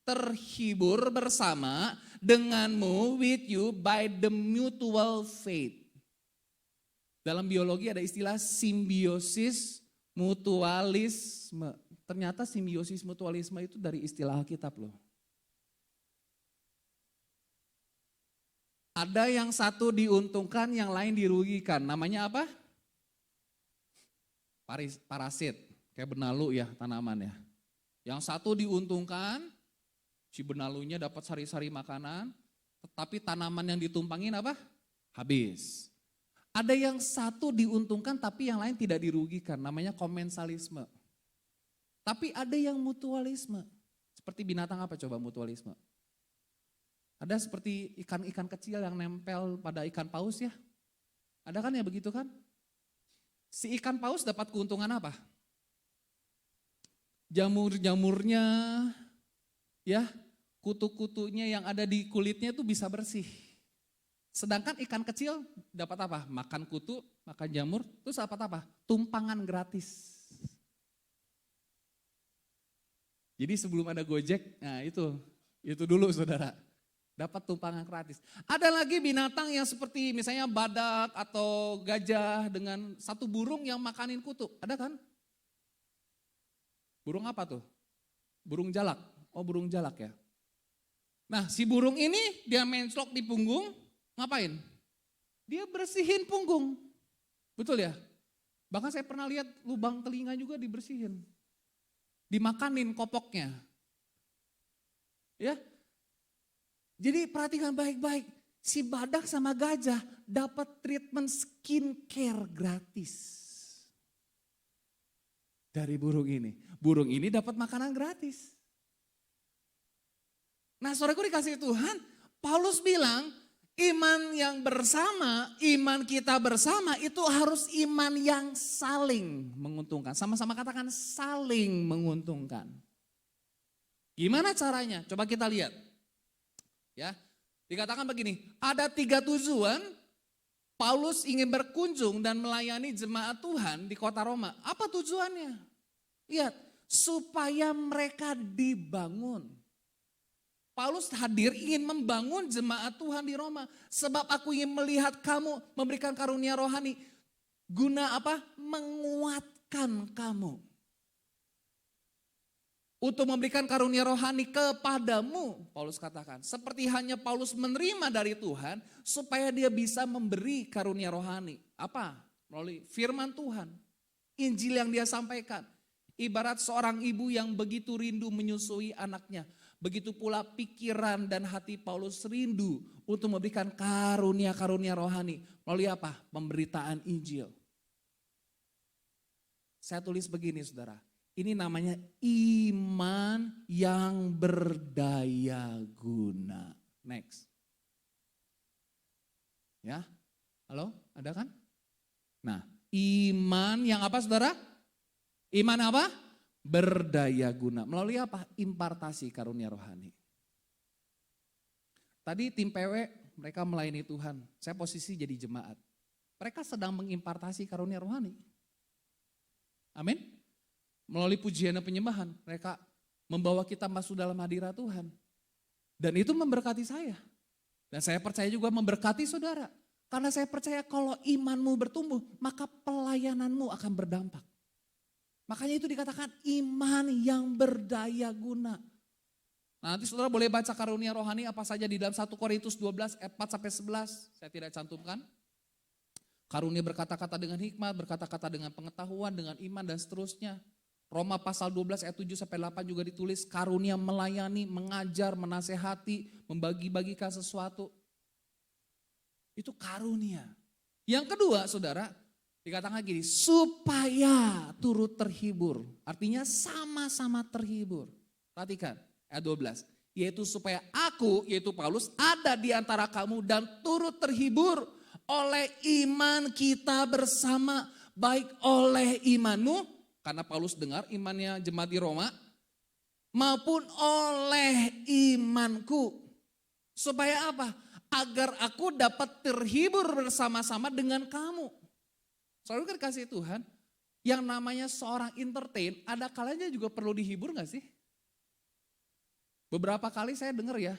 terhibur bersama denganmu, with you, by the mutual faith. Dalam biologi ada istilah simbiosis mutualisme. Ternyata simbiosis mutualisme itu dari istilah Alkitab loh. Ada yang satu diuntungkan, yang lain dirugikan. Namanya apa? Parasit. Kayak benalu ya tanaman ya. Yang satu diuntungkan, si benalunya dapat sari-sari makanan, tetapi tanaman yang ditumpangin apa? Habis. Ada yang satu diuntungkan tapi yang lain tidak dirugikan, namanya komensalisme. Tapi ada yang mutualisme. Seperti binatang apa coba mutualisme? Ada seperti ikan-ikan kecil yang nempel pada ikan paus ya. Ada kan ya begitu kan? Si ikan paus dapat keuntungan apa? Jamur-jamurnya, ya, kutu-kutunya yang ada di kulitnya itu bisa bersih. Sedangkan ikan kecil dapat apa? Makan kutu, makan jamur, terus dapat apa? Tumpangan gratis. Jadi sebelum ada Gojek, nah itu dulu saudara. Dapat tumpangan gratis. Ada lagi binatang yang seperti misalnya badak atau gajah dengan satu burung yang makanin kutu. Ada kan? Burung apa tuh? Burung jalak. Oh burung jalak ya. Nah si burung ini dia menclok di punggung, ngapain? Dia bersihin punggung. Betul ya? Bahkan saya pernah lihat lubang telinga juga dibersihin. Dimakanin kopoknya. Ya. Jadi perhatikan baik-baik. Si badak sama gajah dapat treatment skincare gratis. Dari burung ini. Burung ini dapat makanan gratis. Nah saudaraku dikasih Tuhan, Paulus bilang iman yang bersama, iman kita bersama itu harus iman yang saling menguntungkan. Sama-sama katakan saling menguntungkan. Gimana caranya? Coba kita lihat. Ya, dikatakan begini, ada 3 tujuan Paulus ingin berkunjung dan melayani jemaat Tuhan di kota Roma. Apa tujuannya? Lihat, supaya mereka dibangun. Paulus hadir ingin membangun jemaat Tuhan di Roma. Sebab aku ingin melihat kamu memberikan karunia rohani. Guna apa? Menguatkan kamu. Untuk memberikan karunia rohani kepadamu, Paulus katakan. Seperti hanya Paulus menerima dari Tuhan, supaya dia bisa memberi karunia rohani. Apa? Melalui firman Tuhan. Injil yang dia sampaikan. Ibarat seorang ibu yang begitu rindu menyusui anaknya. Begitu pula pikiran dan hati Paulus rindu untuk memberikan karunia-karunia rohani. Melalui apa? Pemberitaan Injil. Saya tulis begini saudara. Ini namanya iman yang berdaya guna. Next. Ya, halo, ada kan? Nah, iman yang apa saudara? Iman apa? Berdaya guna. Melalui apa? Impartasi karunia rohani. Tadi tim PW mereka melayani Tuhan. Saya posisi jadi jemaat. Mereka sedang mengimpartasi karunia rohani. Amin. Melalui pujian dan penyembahan. Mereka membawa kita masuk dalam hadirat Tuhan. Dan itu memberkati saya. Dan saya percaya juga memberkati saudara. Karena saya percaya kalau imanmu bertumbuh, maka pelayananmu akan berdampak. Makanya itu dikatakan iman yang berdaya guna. Nah, nanti saudara boleh baca karunia rohani apa saja di dalam 1 Korintus 12 ayat 4-11. Saya tidak cantumkan. Karunia berkata-kata dengan hikmat, berkata-kata dengan pengetahuan, dengan iman dan seterusnya. Roma pasal 12 ayat 7-8 juga ditulis karunia melayani, mengajar, menasehati, membagi-bagikan sesuatu. Itu karunia. Yang kedua saudara, dikatakan gini, supaya turut terhibur. Artinya sama-sama terhibur. Perhatikan ayat 12. Yaitu supaya aku, yaitu Paulus, ada di antara kamu dan turut terhibur oleh iman kita bersama. Baik oleh imanmu, karena Paulus dengar imannya jemaat di Roma, maupun oleh imanku. Supaya apa? Agar aku dapat terhibur bersama-sama dengan kamu. Selalu kan kasih Tuhan, yang namanya seorang entertain, ada kalanya juga perlu dihibur gak sih? Beberapa kali saya dengar ya,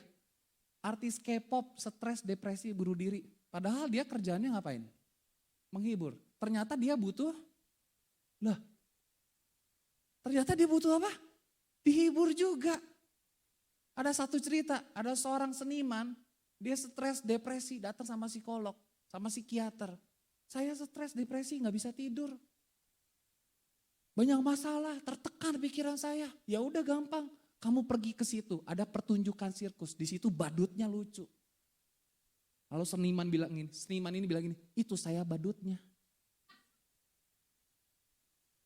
artis K-pop stres, depresi, bunuh diri. Padahal dia kerjaannya ngapain? Menghibur. Ternyata dia butuh, ternyata dia butuh apa? Dihibur juga. Ada satu cerita, ada seorang seniman, dia stres, depresi, datang sama psikolog, sama psikiater. Saya stres, depresi, gak bisa tidur. Banyak masalah, tertekan pikiran saya. Ya udah gampang, kamu pergi ke situ, ada pertunjukan sirkus, di situ badutnya lucu. Lalu seniman ini bilang gini, itu saya badutnya.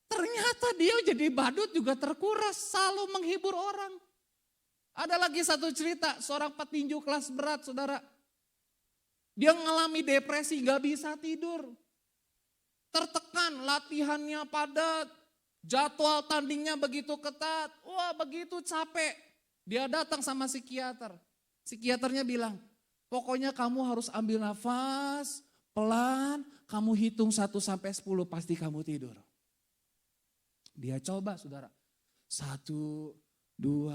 Ternyata dia jadi badut juga terkuras, selalu menghibur orang. Ada lagi satu cerita, seorang petinju kelas berat saudara. Dia mengalami depresi, gak bisa tidur. Tertekan, latihannya padat, jadwal tandingnya begitu ketat, wah begitu capek. Dia datang sama psikiater. Psikiaternya bilang, pokoknya kamu harus ambil nafas, pelan, kamu hitung 1-10 pasti kamu tidur. Dia coba saudara, 1, 2,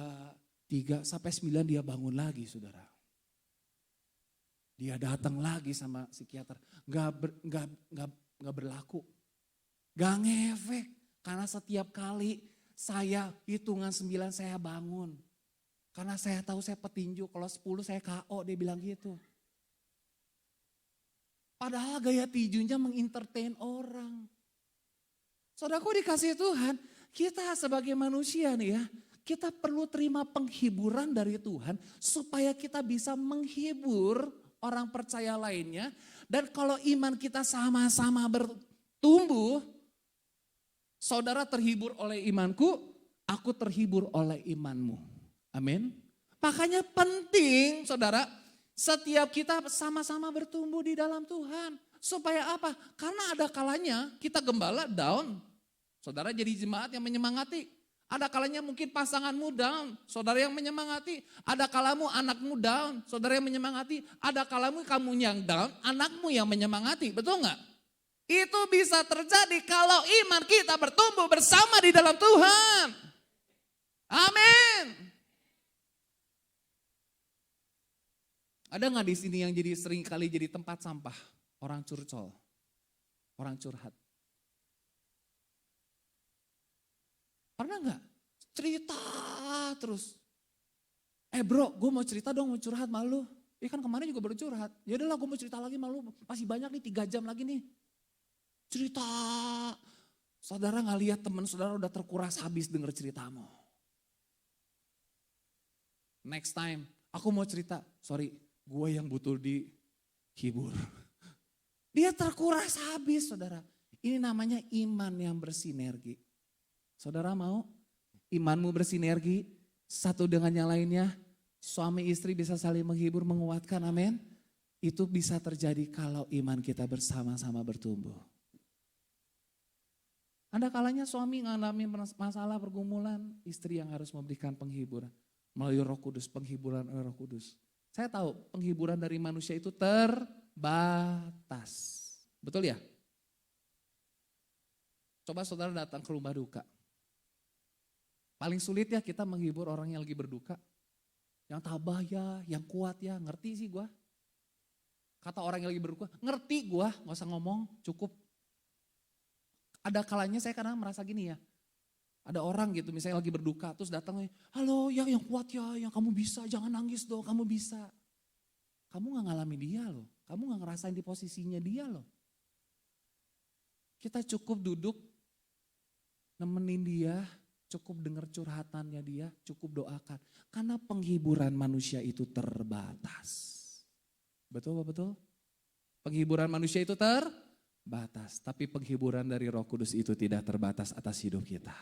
3, sampai 9 dia bangun lagi saudara. Dia datang lagi sama psikiater, gak berlaku, gak ngefek. Karena setiap kali saya hitungan 9 saya bangun. Karena saya tahu saya petinju, kalau 10 saya KO, dia bilang gitu. Padahal gaya tinjunya mengentertain orang. Saudaraku dikasih Tuhan, kita sebagai manusia nih ya, kita perlu terima penghiburan dari Tuhan supaya kita bisa menghibur orang percaya lainnya. Dan kalau iman kita sama-sama bertumbuh, saudara terhibur oleh imanku, aku terhibur oleh imanmu. Amin. Makanya penting saudara, setiap kita sama-sama bertumbuh di dalam Tuhan. Supaya apa? Karena ada kalanya kita gembala down, saudara jadi jemaat yang menyemangati. Ada kalanya mungkin pasanganmu down, saudara yang menyemangati. Ada kalamu anakmu down, saudara yang menyemangati. Ada kalamu kamu yang down, anakmu yang menyemangati. Betul nggak? Itu bisa terjadi kalau iman kita bertumbuh bersama di dalam Tuhan. Amin. Ada nggak di sini yang jadi sering kali jadi tempat sampah? Orang curcol, orang curhat. Pernah nggak? Cerita terus. Bro, gue mau cerita dong, mau curhat malu. Kan kemarin juga baru curhat. Ya udahlah, gue mau cerita lagi malu. Masih banyak nih, 3 jam lagi nih. Cerita. Saudara nggak lihat teman saudara udah terkuras habis denger ceritamu. Next time, aku mau cerita, sorry, gue yang butuh dihibur. Dia terkuras habis, saudara. Ini namanya iman yang bersinergi. Saudara mau imanmu bersinergi, satu dengan yang lainnya, suami istri bisa saling menghibur, menguatkan, amin. Itu bisa terjadi kalau iman kita bersama-sama bertumbuh. Ada kalanya suami mengalami masalah pergumulan, istri yang harus memberikan penghiburan. Melalui Roh Kudus, penghiburan oleh Roh Kudus. Saya tahu penghiburan dari manusia itu terbatas. Betul ya? Coba saudara datang ke rumah duka. Paling sulit ya kita menghibur orang yang lagi berduka. Yang tabah ya, yang kuat ya, ngerti sih gua. Kata orang yang lagi berduka, ngerti gua, gak usah ngomong, cukup. Ada kalanya saya kadang merasa gini ya. Ada orang gitu misalnya lagi berduka terus datang, halo ya yang kuat ya, yang kamu bisa, jangan nangis dong, kamu bisa. Kamu gak ngalami dia loh, kamu gak ngerasain di posisinya dia loh. Kita cukup duduk, nemenin dia, cukup dengar curhatannya dia, cukup doakan. Karena penghiburan manusia itu terbatas. Betul betul? Penghiburan manusia itu terbatas, tapi penghiburan dari Roh Kudus itu tidak terbatas atas hidup kita.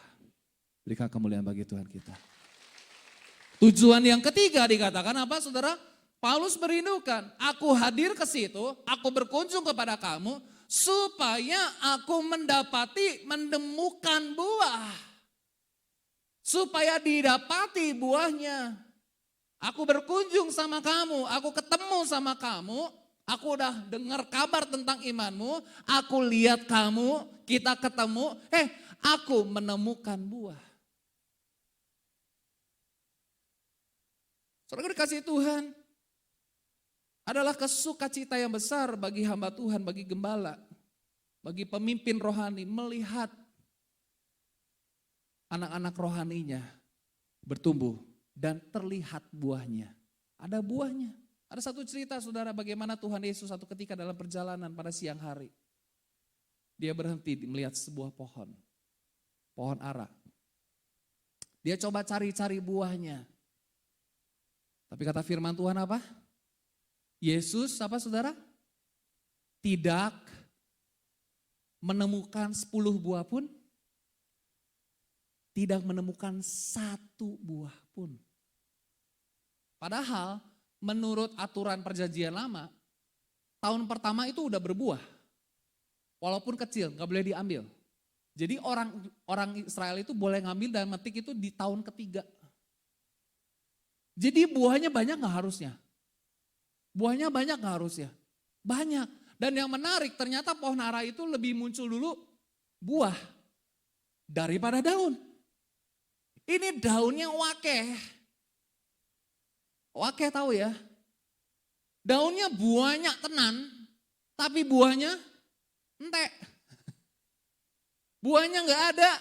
Berikan kemuliaan bagi Tuhan kita. Tujuan yang ketiga dikatakan apa saudara? Paulus merindukan, aku hadir ke situ, aku berkunjung kepada kamu, supaya aku menemukan buah. Supaya didapati buahnya. Aku berkunjung sama kamu, aku ketemu sama kamu, aku udah dengar kabar tentang imanmu, aku lihat kamu, kita ketemu, aku menemukan buah. Saudara dikasih Tuhan, adalah kesukacita yang besar bagi hamba Tuhan, bagi gembala, bagi pemimpin rohani melihat anak-anak rohaninya bertumbuh dan terlihat buahnya. Ada buahnya. Ada satu cerita saudara bagaimana Tuhan Yesus satu ketika dalam perjalanan pada siang hari. Dia berhenti melihat sebuah pohon. Pohon ara. Dia coba cari-cari buahnya. Tapi kata firman Tuhan apa? Yesus apa saudara? Tidak menemukan 10 buah pun. Tidak menemukan 1 buah pun. Padahal menurut aturan perjanjian lama, tahun pertama itu udah berbuah. Walaupun kecil, gak boleh diambil. Jadi orang Israel itu boleh ngambil dan metik itu di tahun ketiga. Jadi buahnya banyak gak harusnya? Buahnya banyak gak harusnya? Banyak. Dan yang menarik ternyata pohon ara itu lebih muncul dulu buah daripada daun. Ini daunnya wakeh. Wakeh tahu ya? Daunnya buahnya tenan, tapi buahnya entek. Buahnya gak ada.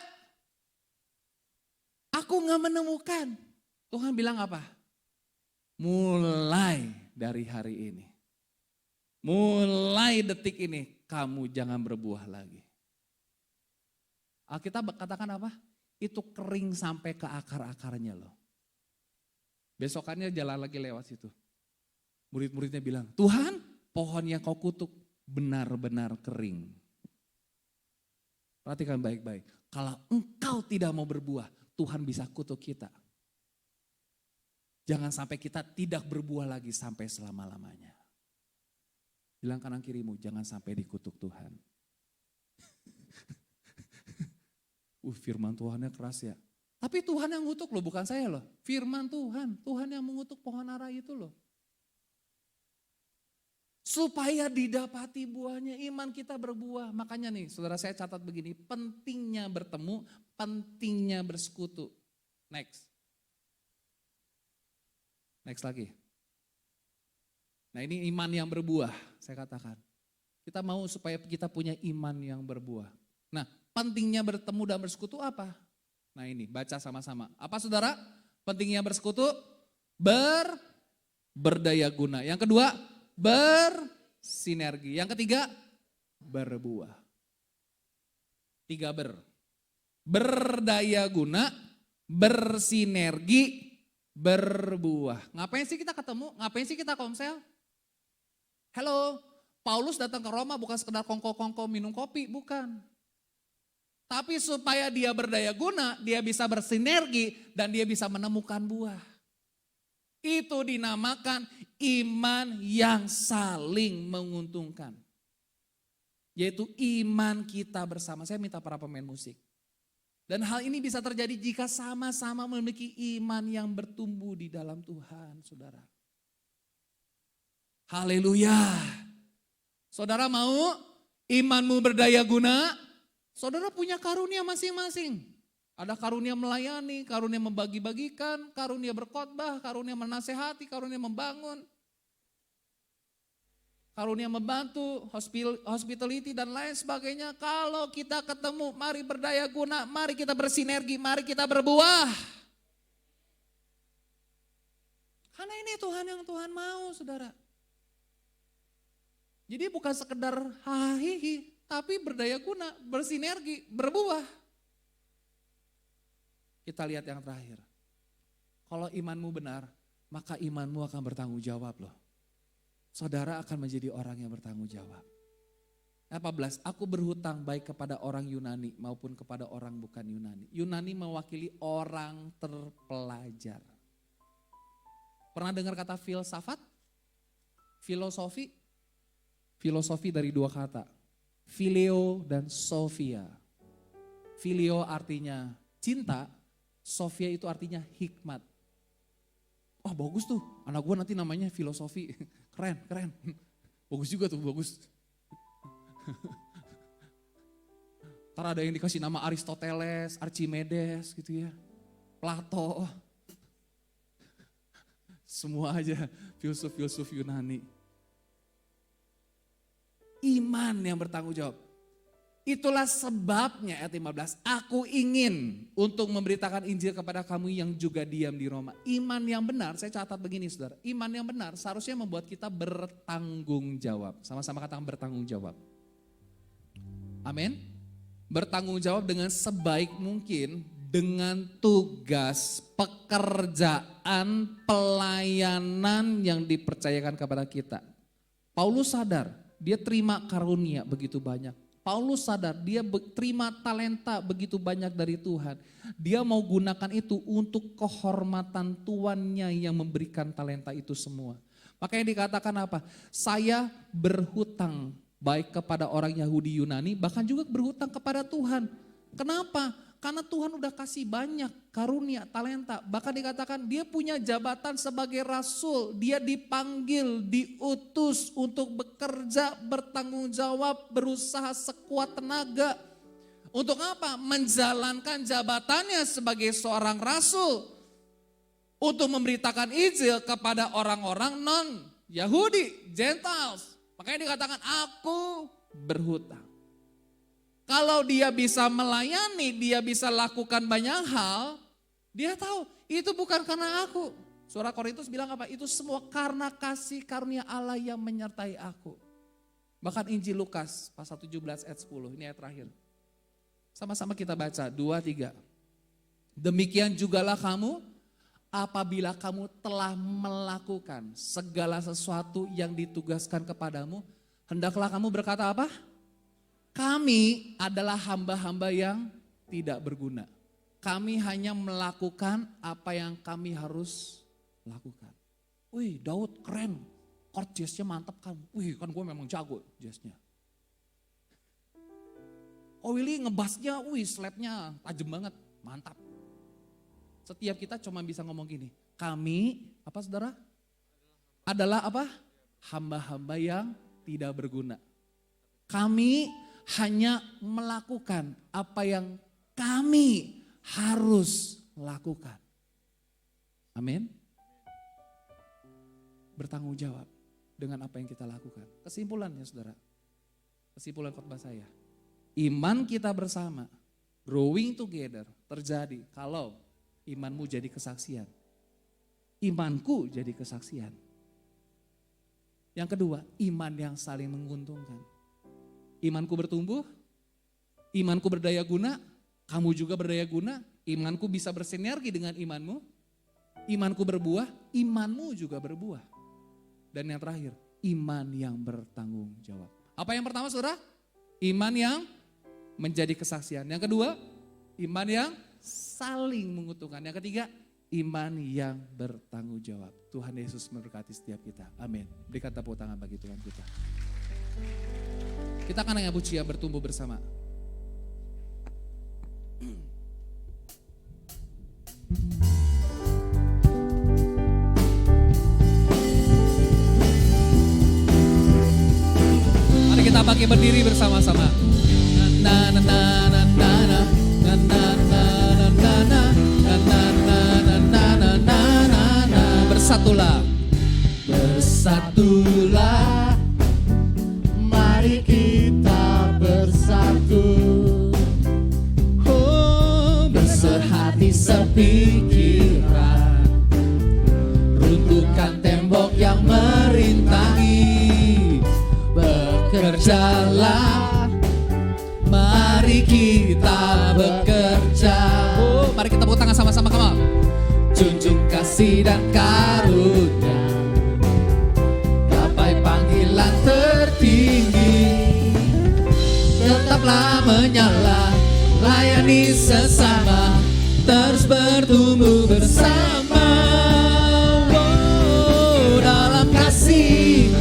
Aku gak menemukan. Tuhan bilang apa? Mulai dari hari ini. Mulai detik ini kamu jangan berbuah lagi. Alkitab katakan apa? Itu kering sampai ke akar-akarnya loh. Besokannya jalan lagi lewat situ. Murid-muridnya bilang, Tuhan pohon yang kau kutuk benar-benar kering. Perhatikan baik-baik. Kalau engkau tidak mau berbuah, Tuhan bisa kutuk kita. Jangan sampai kita tidak berbuah lagi sampai selama-lamanya. Bilang kanan kirimu, jangan sampai dikutuk Tuhan. Firman Tuhannya keras ya. Tapi Tuhan yang ngutuk loh, bukan saya loh. Firman Tuhan, Tuhan yang mengutuk pohon ara itu loh. Supaya didapati buahnya, iman kita berbuah. Makanya nih, saudara saya catat begini, pentingnya bertemu, pentingnya bersekutu. Next. Next lagi. Nah ini iman yang berbuah, saya katakan. Kita mau supaya kita punya iman yang berbuah. Nah pentingnya bertemu dan bersekutu apa? Nah ini baca sama-sama. Apa saudara? Pentingnya bersekutu, berdaya guna. Yang kedua, bersinergi. Yang ketiga, berbuah. 3 berdaya guna, bersinergi, berbuah. Ngapain sih kita ketemu? Ngapain sih kita komsel? Halo, Paulus datang ke Roma bukan sekedar kongko-kongko minum kopi, bukan. Tapi supaya dia berdaya guna, dia bisa bersinergi dan dia bisa menemukan buah. Itu dinamakan iman yang saling menguntungkan. Yaitu iman kita bersama. Saya minta para pemain musik. Dan hal ini bisa terjadi jika sama-sama memiliki iman yang bertumbuh di dalam Tuhan, saudara. Haleluya. Saudara mau imanmu berdaya guna? Saudara punya karunia masing-masing. Ada karunia melayani, karunia membagi-bagikan, karunia berkhotbah, karunia menasehati, karunia membangun. Karunia membantu, hospitality dan lain sebagainya. Kalau kita ketemu, mari berdaya guna, mari kita bersinergi, mari kita berbuah. Karena ini Tuhan yang Tuhan mau, saudara. Jadi bukan sekedar hahihi, tapi berdaya guna, bersinergi, berbuah. Kita lihat yang terakhir. Kalau imanmu benar, maka imanmu akan bertanggung jawab loh. Saudara akan menjadi orang yang bertanggung jawab. 14, aku berhutang baik kepada orang Yunani maupun kepada orang bukan Yunani. Yunani mewakili orang terpelajar. Pernah dengar kata filsafat? Filosofi? Filosofi dari dua kata. Phileo dan Sophia. Phileo artinya cinta, Sophia itu artinya hikmat. Wah bagus tuh, anak gue nanti namanya filosofi. Keren, keren. Bagus juga tuh, bagus. Ntar ada yang dikasih nama Aristoteles, Archimedes gitu ya. Plato. Semua aja filsuf-filsuf Yunani. Iman yang bertanggung jawab. Itulah sebabnya ayat 15, aku ingin untuk memberitakan Injil kepada kamu yang juga diam di Roma. Iman yang benar, saya catat begini saudara, iman yang benar seharusnya membuat kita bertanggung jawab. Sama-sama katakan bertanggung jawab. Amin. Bertanggung jawab dengan sebaik mungkin dengan tugas, pekerjaan, pelayanan yang dipercayakan kepada kita. Paulus sadar, dia terima karunia begitu banyak. Paulus sadar dia terima talenta begitu banyak dari Tuhan. Dia mau gunakan itu untuk kehormatan tuannya yang memberikan talenta itu semua. Makanya dikatakan apa? Saya berhutang baik kepada orang Yahudi Yunani bahkan juga berhutang kepada Tuhan. Kenapa? Karena Tuhan udah kasih banyak karunia, talenta. Bahkan dikatakan dia punya jabatan sebagai rasul. Dia dipanggil, diutus untuk bekerja, bertanggung jawab, berusaha sekuat tenaga. Untuk apa? Menjalankan jabatannya sebagai seorang rasul. Untuk memberitakan Injil kepada orang-orang non-Yahudi, Gentiles. Makanya dikatakan aku berhutang. Kalau dia bisa melayani, dia bisa lakukan banyak hal, dia tahu itu bukan karena aku. Surah Korintus bilang apa? Itu semua karena kasih karunia Allah yang menyertai aku. Bahkan Injil Lukas pasal 17 ayat 10, ini ayat terakhir. Sama-sama kita baca, 2, 3. Demikian jugalah kamu apabila kamu telah melakukan segala sesuatu yang ditugaskan kepadamu, hendaklah kamu berkata apa? Kami adalah hamba-hamba yang tidak berguna. Kami hanya melakukan apa yang kami harus lakukan. Wih Daud keren, chord jazznya mantap kan. Wih kan gue memang jago jazznya. Oh Willy ngebassnya, wih slapnya tajam banget, mantap. Setiap kita cuma bisa ngomong gini, kami apa saudara? Adalah apa? Hamba-hamba yang tidak berguna. Kami hanya melakukan apa yang kami harus lakukan. Amin. Bertanggung jawab dengan apa yang kita lakukan. Kesimpulannya saudara, kesimpulan khotbah saya. Iman kita bersama, growing together terjadi kalau imanmu jadi kesaksian. Imanku jadi kesaksian. Yang kedua, iman yang saling menguntungkan. Imanku bertumbuh, imanku berdaya guna, kamu juga berdaya guna, imanku bisa bersinergi dengan imanmu. imanku berbuah, imanmu juga berbuah. Dan yang terakhir, iman yang bertanggung jawab. Apa yang pertama saudara? Iman yang menjadi kesaksian. Yang kedua, iman yang saling menguntungkan. Yang ketiga, iman yang bertanggung jawab. Tuhan Yesus memberkati setiap kita. Amin. Berikan tepuk tangan bagi Tuhan kita. Kita akan nanya pujian bertumbuh bersama. Mari kita pakai berdiri bersama-sama. Na na na na na na na na na na na na na na na na. Bersatulah, bersatulah, Mari kita bersatu, bersehati sepikiran, runtuhkan tembok yang merintangi. Bekerjalah, mari kita bekerja. mari kita tepuk tangan sama-sama, come on. Junjung kasih dan karunia, gapai panggilan tertinggi. Tetaplah menyala, layani sesama, terus bertumbuh bersama. Dalam kasih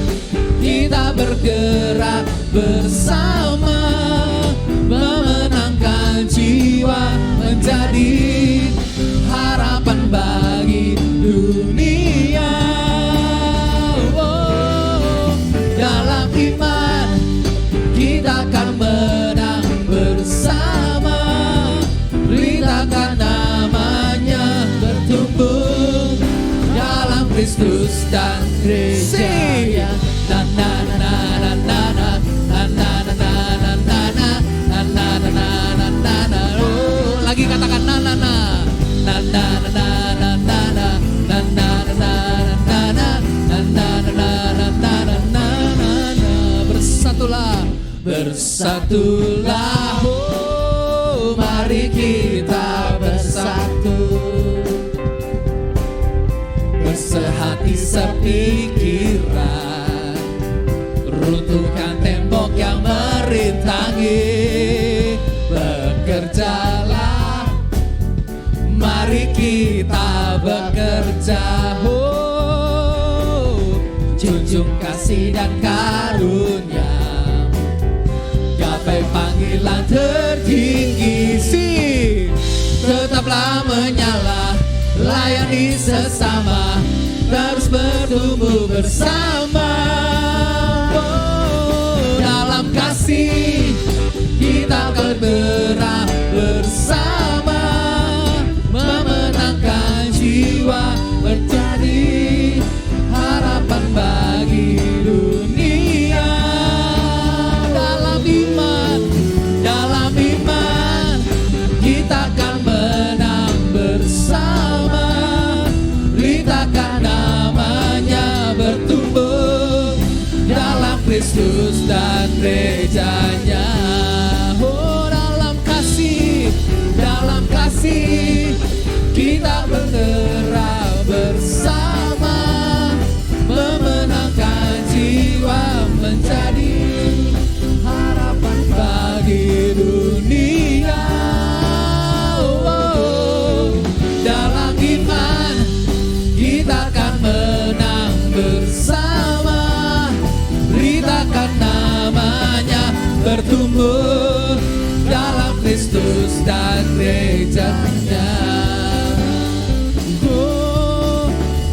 kita bergerak bersama, memenangkan jiwa, menjadi harapan bagi dunia. Dalam iman kita akan menang bersama, beritakan namanya, bertumbuh dalam Kristus dan gerejanya. Na na na na na na na na na na na na na na na na na na. Oh, lagi katakan na na na na na na na na na na na na na na na na. Bersatulah, bersatulah, oh mari kita bersatu, bersehati sepikiran, runtuhkan tembok yang merintangi. Bekerjalah, mari kita bekerja. Junjung kasih dan karunia, gapai panggilan tertinggi. Tetaplah menyala, layani sesama, terus bertumbuh bersama. Dalam kasih kita bergerak bersama, memenangkan jiwa, menjadi harapan bagi dunia. Dalam iman kita akan menang bersama, beritakan namanya, bertumbuh dalam Kristus dan gerejanya. Oh, dalam kasih kita bergerak bersama, memenangkan jiwa, menjadi harapan bagi dunia. Oh, dalam iman kita akan menang bersama, beritakan namanya, bertumbuh dalam Kristus dan gerejanya.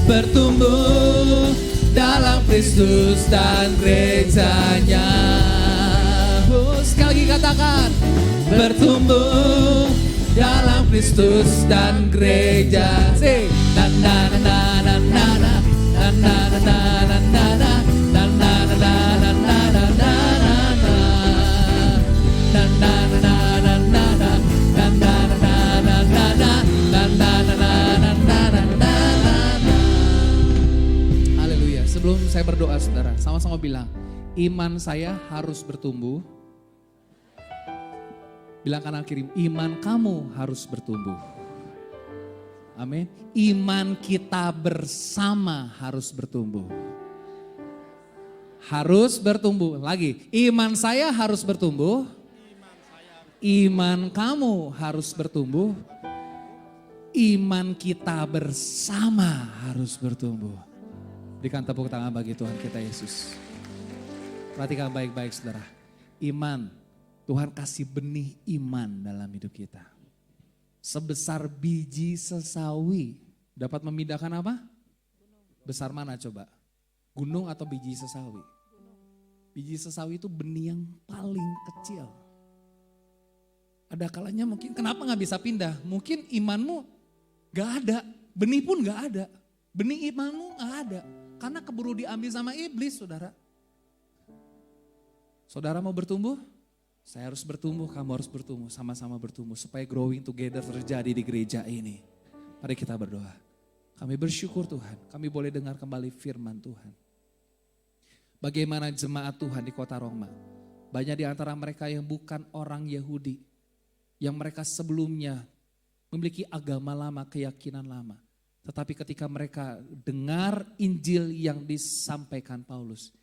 Bertumbuh dalam Kristus dan gerejanya. Sekali lagi katakan, bertumbuh dalam Kristus dan gereja. Na na na na na na na na na na na na Sebelum saya berdoa saudara, sama-sama bilang, iman saya harus bertumbuh. Bilang kanan kiri, iman kamu harus bertumbuh. Amin. Iman kita bersama harus bertumbuh. Harus bertumbuh. Lagi, iman saya harus bertumbuh. Iman kamu harus bertumbuh. Iman kita bersama harus bertumbuh. Berikan tepuk tangan bagi Tuhan kita Yesus. Perhatikan baik-baik saudara. Iman, Tuhan kasih benih iman dalam hidup kita. Sebesar biji sesawi. Dapat memindahkan apa? Besar mana coba? Gunung atau biji sesawi? Biji sesawi itu benih yang paling kecil. Ada kalanya mungkin, kenapa gak bisa pindah? Mungkin imanmu gak ada, benih pun gak ada. Benih imanmu gak ada. Karena keburu diambil sama iblis, saudara. Saudara mau bertumbuh? Saya harus bertumbuh, kamu harus bertumbuh, sama-sama bertumbuh. Supaya growing together terjadi di gereja ini. Mari kita berdoa. Kami bersyukur Tuhan, kami boleh dengar kembali firman Tuhan. Bagaimana jemaat Tuhan di kota Roma. Banyak di antara mereka yang bukan orang Yahudi. Yang mereka sebelumnya memiliki agama lama, keyakinan lama. Tetapi ketika mereka dengar Injil yang disampaikan Paulus.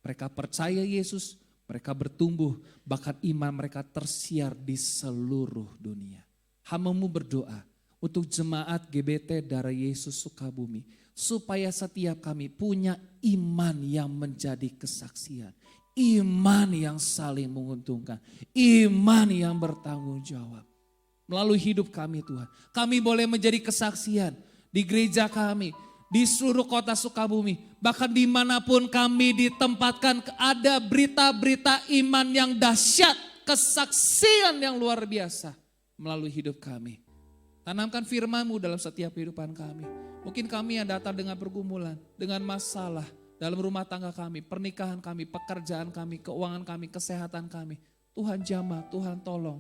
Mereka percaya Yesus, mereka bertumbuh, bahkan iman mereka tersiar di seluruh dunia. Hamba-Mu berdoa untuk jemaat GBT Darah Yesus Sukabumi. Supaya setiap kami punya iman yang menjadi kesaksian. Iman yang saling menguntungkan. Iman yang bertanggung jawab. Melalui hidup kami Tuhan. Kami boleh menjadi kesaksian di gereja kami. Di seluruh kota Sukabumi, bahkan dimanapun kami ditempatkan, ada berita-berita iman yang dahsyat, kesaksian yang luar biasa melalui hidup kami. Tanamkan firman-Mu dalam setiap kehidupan kami. Mungkin kami yang datang dengan pergumulan, dengan masalah dalam rumah tangga kami, pernikahan kami, pekerjaan kami, keuangan kami, kesehatan kami. Tuhan jamah, Tuhan tolong.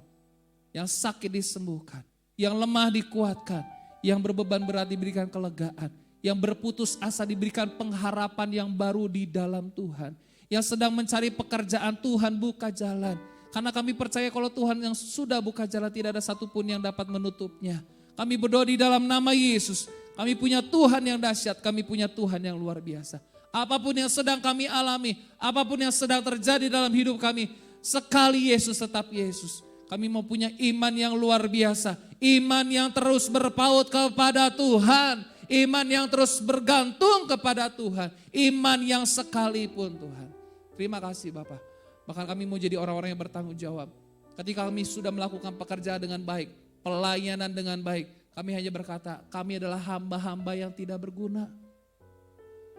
Yang sakit disembuhkan, yang lemah dikuatkan, yang berbeban berat diberikan kelegaan. Yang berputus asa diberikan pengharapan yang baru di dalam Tuhan. Yang sedang mencari pekerjaan, Tuhan buka jalan. Karena kami percaya kalau Tuhan yang sudah buka jalan tidak ada satupun yang dapat menutupnya. Kami berdoa di dalam nama Yesus. Kami punya Tuhan yang dahsyat, kami punya Tuhan yang luar biasa. Apapun yang sedang kami alami, apapun yang sedang terjadi dalam hidup kami, sekali Yesus tetap Yesus. Kami mau punya iman yang luar biasa. Iman yang terus berpaut kepada Tuhan. Iman yang terus bergantung kepada Tuhan. Iman yang sekalipun Tuhan. Terima kasih Bapak. Bahkan kami mau jadi orang-orang yang bertanggung jawab. Ketika kami sudah melakukan pekerjaan dengan baik. Pelayanan dengan baik. Kami hanya berkata, kami adalah hamba-hamba yang tidak berguna.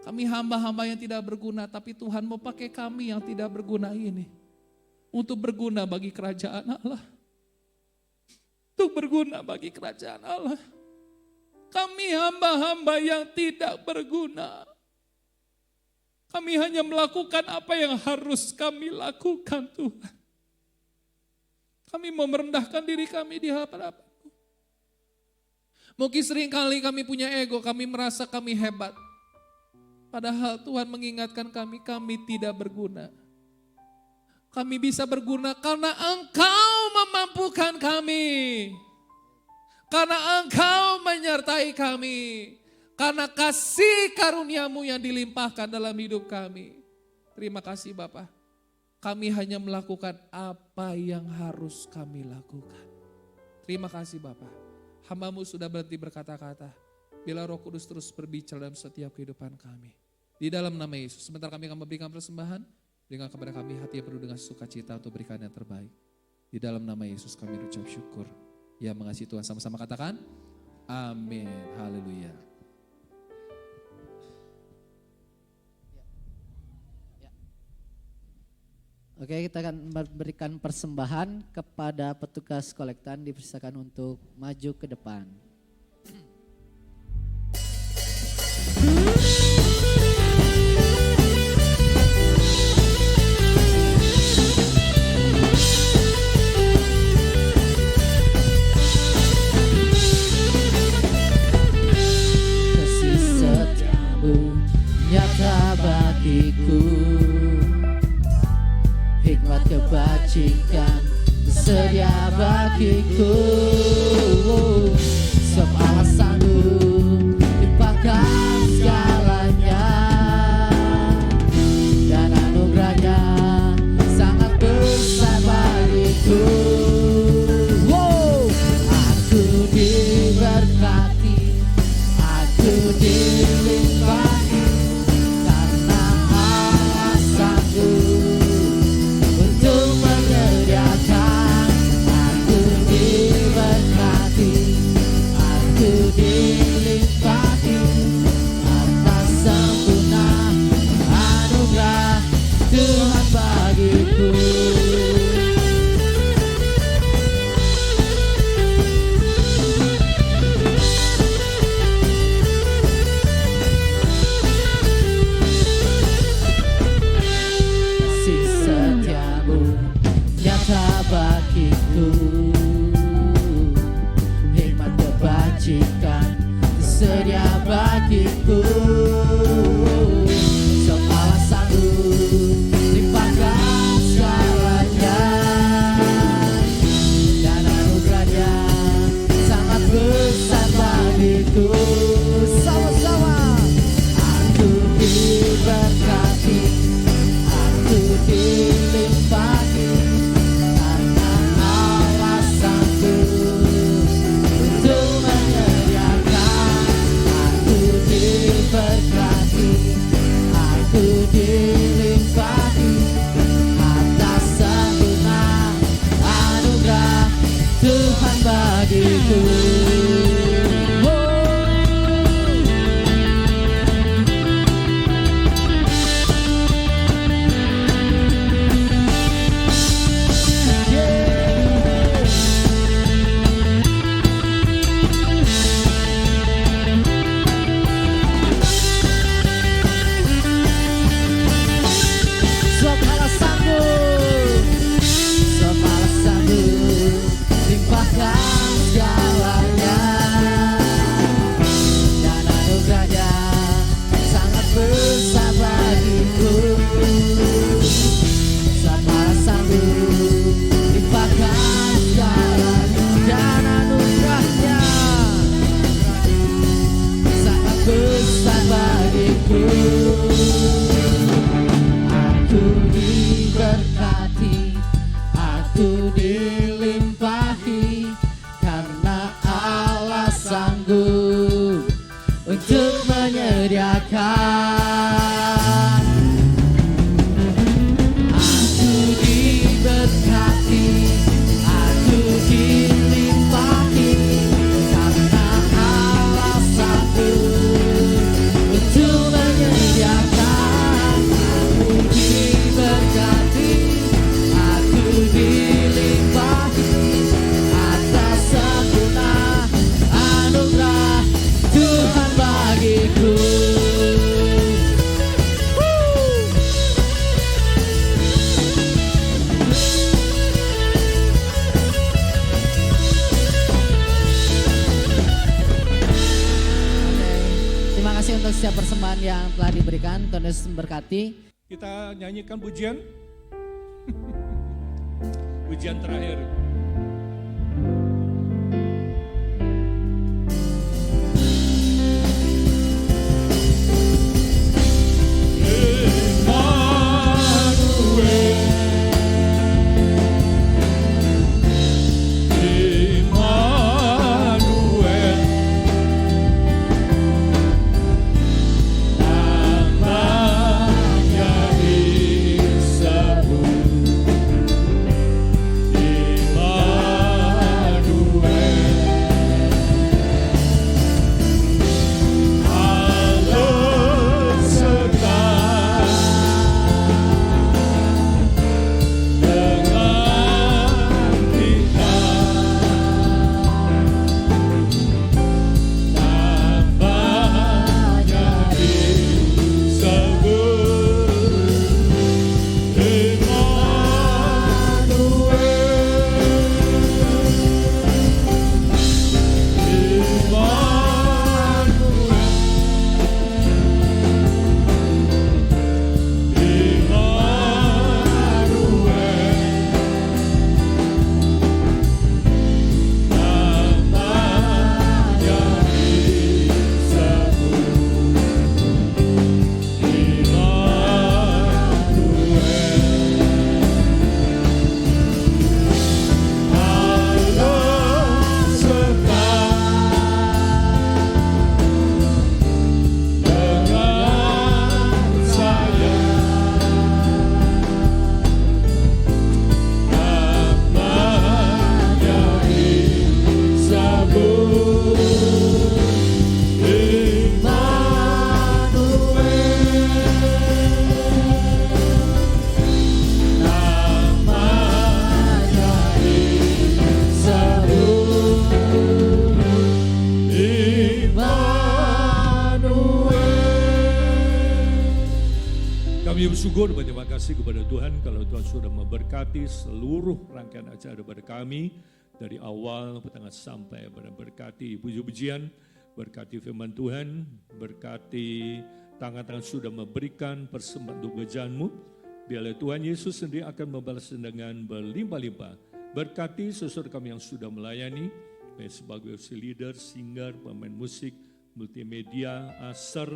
Kami hamba-hamba yang tidak berguna. Tapi Tuhan mau pakai kami yang tidak berguna ini. Untuk berguna bagi kerajaan Allah. Untuk berguna bagi kerajaan Allah. Kami hamba-hamba yang tidak berguna. Kami hanya melakukan apa yang harus kami lakukan Tuhan. Kami mau merendahkan diri kami di hadapan-Mu. Mungkin seringkali kami punya ego, kami merasa kami hebat. Padahal Tuhan mengingatkan kami tidak berguna. Kami bisa berguna karena Engkau memampukan kami. Karena Engkau menyertai kami. Karena kasih karunia-Mu yang dilimpahkan dalam hidup kami. Terima kasih Bapak. Kami hanya melakukan apa yang harus kami lakukan. Terima kasih Bapak. Hamba-Mu sudah berhenti berkata-kata. Bila Roh Kudus terus berbicara dalam setiap kehidupan kami. Di dalam nama Yesus. Sebentar kami akan memberikan persembahan. Berikan kepada kami hati yang penuh dengan sukacita untuk berikan yang terbaik. Di dalam nama Yesus kami ucap syukur. Ya mengasihi Tuhan, sama-sama katakan amin, haleluya. Oke, kita akan memberikan persembahan kepada petugas kolektan, dipersilakan untuk maju ke depan. Nyata bagiku, hikmat kebajikan sedia bagiku. Sebab Allah sanggup anugerahnya sangat besar bagiku. Wow. Aku diberkati, aku dilimpahi, karena Allah sanggup untuk menyediakan. Aku diberkati, aku dilimpahi, atas sempurna anugerah Tuhan bagiku. Kasih setiamu nyata bagiku, hikmat kebajikan tersedia bagiku. Sebab Allah sanggup limpahkan segalanya, dan anugerahnya sangat besar bagiku. Sama-sama. Aku diberkati, aku dilimpahi, karena Allah sanggup untuk menyediakan. Aku diberkati, aku dilimpahi, atas sempurna anugerah Tuhan bagiku. Sebab Allah sanggup, sebab Allah sanggup limpahkan segalanya, dan anugerahnya sangat besar bagiku. Sebab Allah sanggup limpahkan segalanya, dan anugerahnya sangat besar bagiku. Aku diberkati, aku dilimpahi, karena Allah sanggup untuk menyediakan. Aku diberkati, aku dilimpahi, karena Allah sanggup untuk menyediakan. Aku diberkati, aku dilimpahi, atas sempurna anugerah Tuhan bagiku. Terima kasih untuk setiap persembahan yang telah diberikan. Tuhan Yesus memberkati. Kita nyanyikan pujian. Pujian terakhir. Namanya disebut bersyukur, berterima kasih kepada Tuhan kalau Tuhan sudah memberkati seluruh rangkaian acara pada kami dari awal pertengahan sampai pada berkati puji-pujian, berkati firman Tuhan, berkati tangan-tangan sudah memberikan persembahan untuk kerajaan-Mu. Biarlah Tuhan Yesus sendiri akan membalas dengan berlimpah-limpah. Berkati saudara kami yang sudah melayani, baik sebagai leader, singer, pemain musik, multimedia, aser,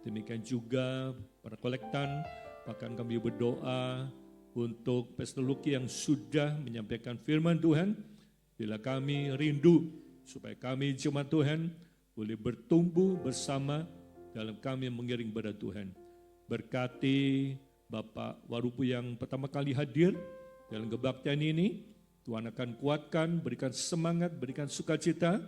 demikian juga para kolektan. Bahkan kami berdoa untuk Pastor Luki yang sudah menyampaikan firman Tuhan. Bila kami rindu supaya kami jemaat Tuhan boleh bertumbuh bersama dalam kami mengiring kepada Tuhan. Berkati Bapak Warupu yang pertama kali hadir dalam kebaktian ini. Tuhan akan kuatkan, berikan semangat, berikan sukacita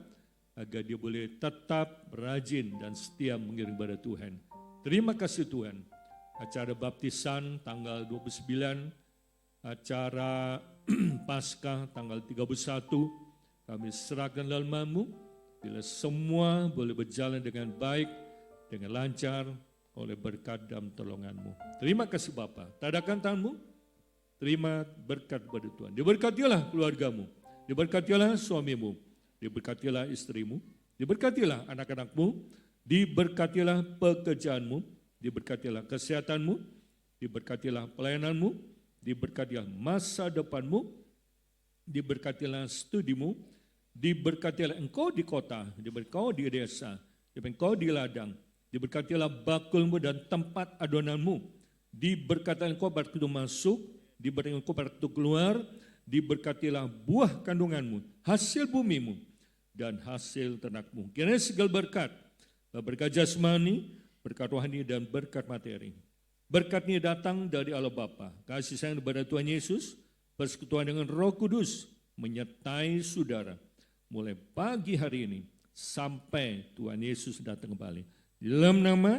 agar dia boleh tetap rajin dan setia mengiring kepada Tuhan. Terima kasih Tuhan. Acara baptisan tanggal 29, acara Paskah tanggal 31, kami serahkan dalam nama-Mu. Bila semua boleh berjalan dengan baik, dengan lancar, oleh berkat dan pertolongan-Mu. Terima kasih Bapa. Tadakan tangan-Mu, terima berkat pada Tuhan. Diberkatilah keluarga-Mu, diberkatilah suami-Mu, diberkatilah istri-Mu, diberkatilah anak-anak-Mu, diberkatilah pekerjaan-Mu, diberkatilah kesehatan-Mu, diberkatilah pelayanan-Mu, diberkatilah masa depan-Mu, diberkatilah studi-Mu, diberkatilah Engkau di kota, diberkatilah Engkau di desa, diberkatilah Engkau di ladang, diberkatilah bakul-Mu dan tempat adonan-Mu, diberkatilah Engkau pada waktu masuk, diberkatilah Engkau pada waktu keluar, diberkatilah buah kandungan-Mu, hasil bumi-Mu, dan hasil ternak-Mu. Kiranya segala berkat, berkat jasmani, berkat rohani dan berkat materi. Berkat ini datang dari Allah Bapa, kasih sayang kepada Tuhan Yesus, persekutuan dengan Roh Kudus menyertai saudara mulai pagi hari ini sampai Tuhan Yesus datang kembali. Di dalam nama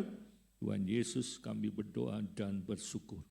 Tuhan Yesus kami berdoa dan bersyukur.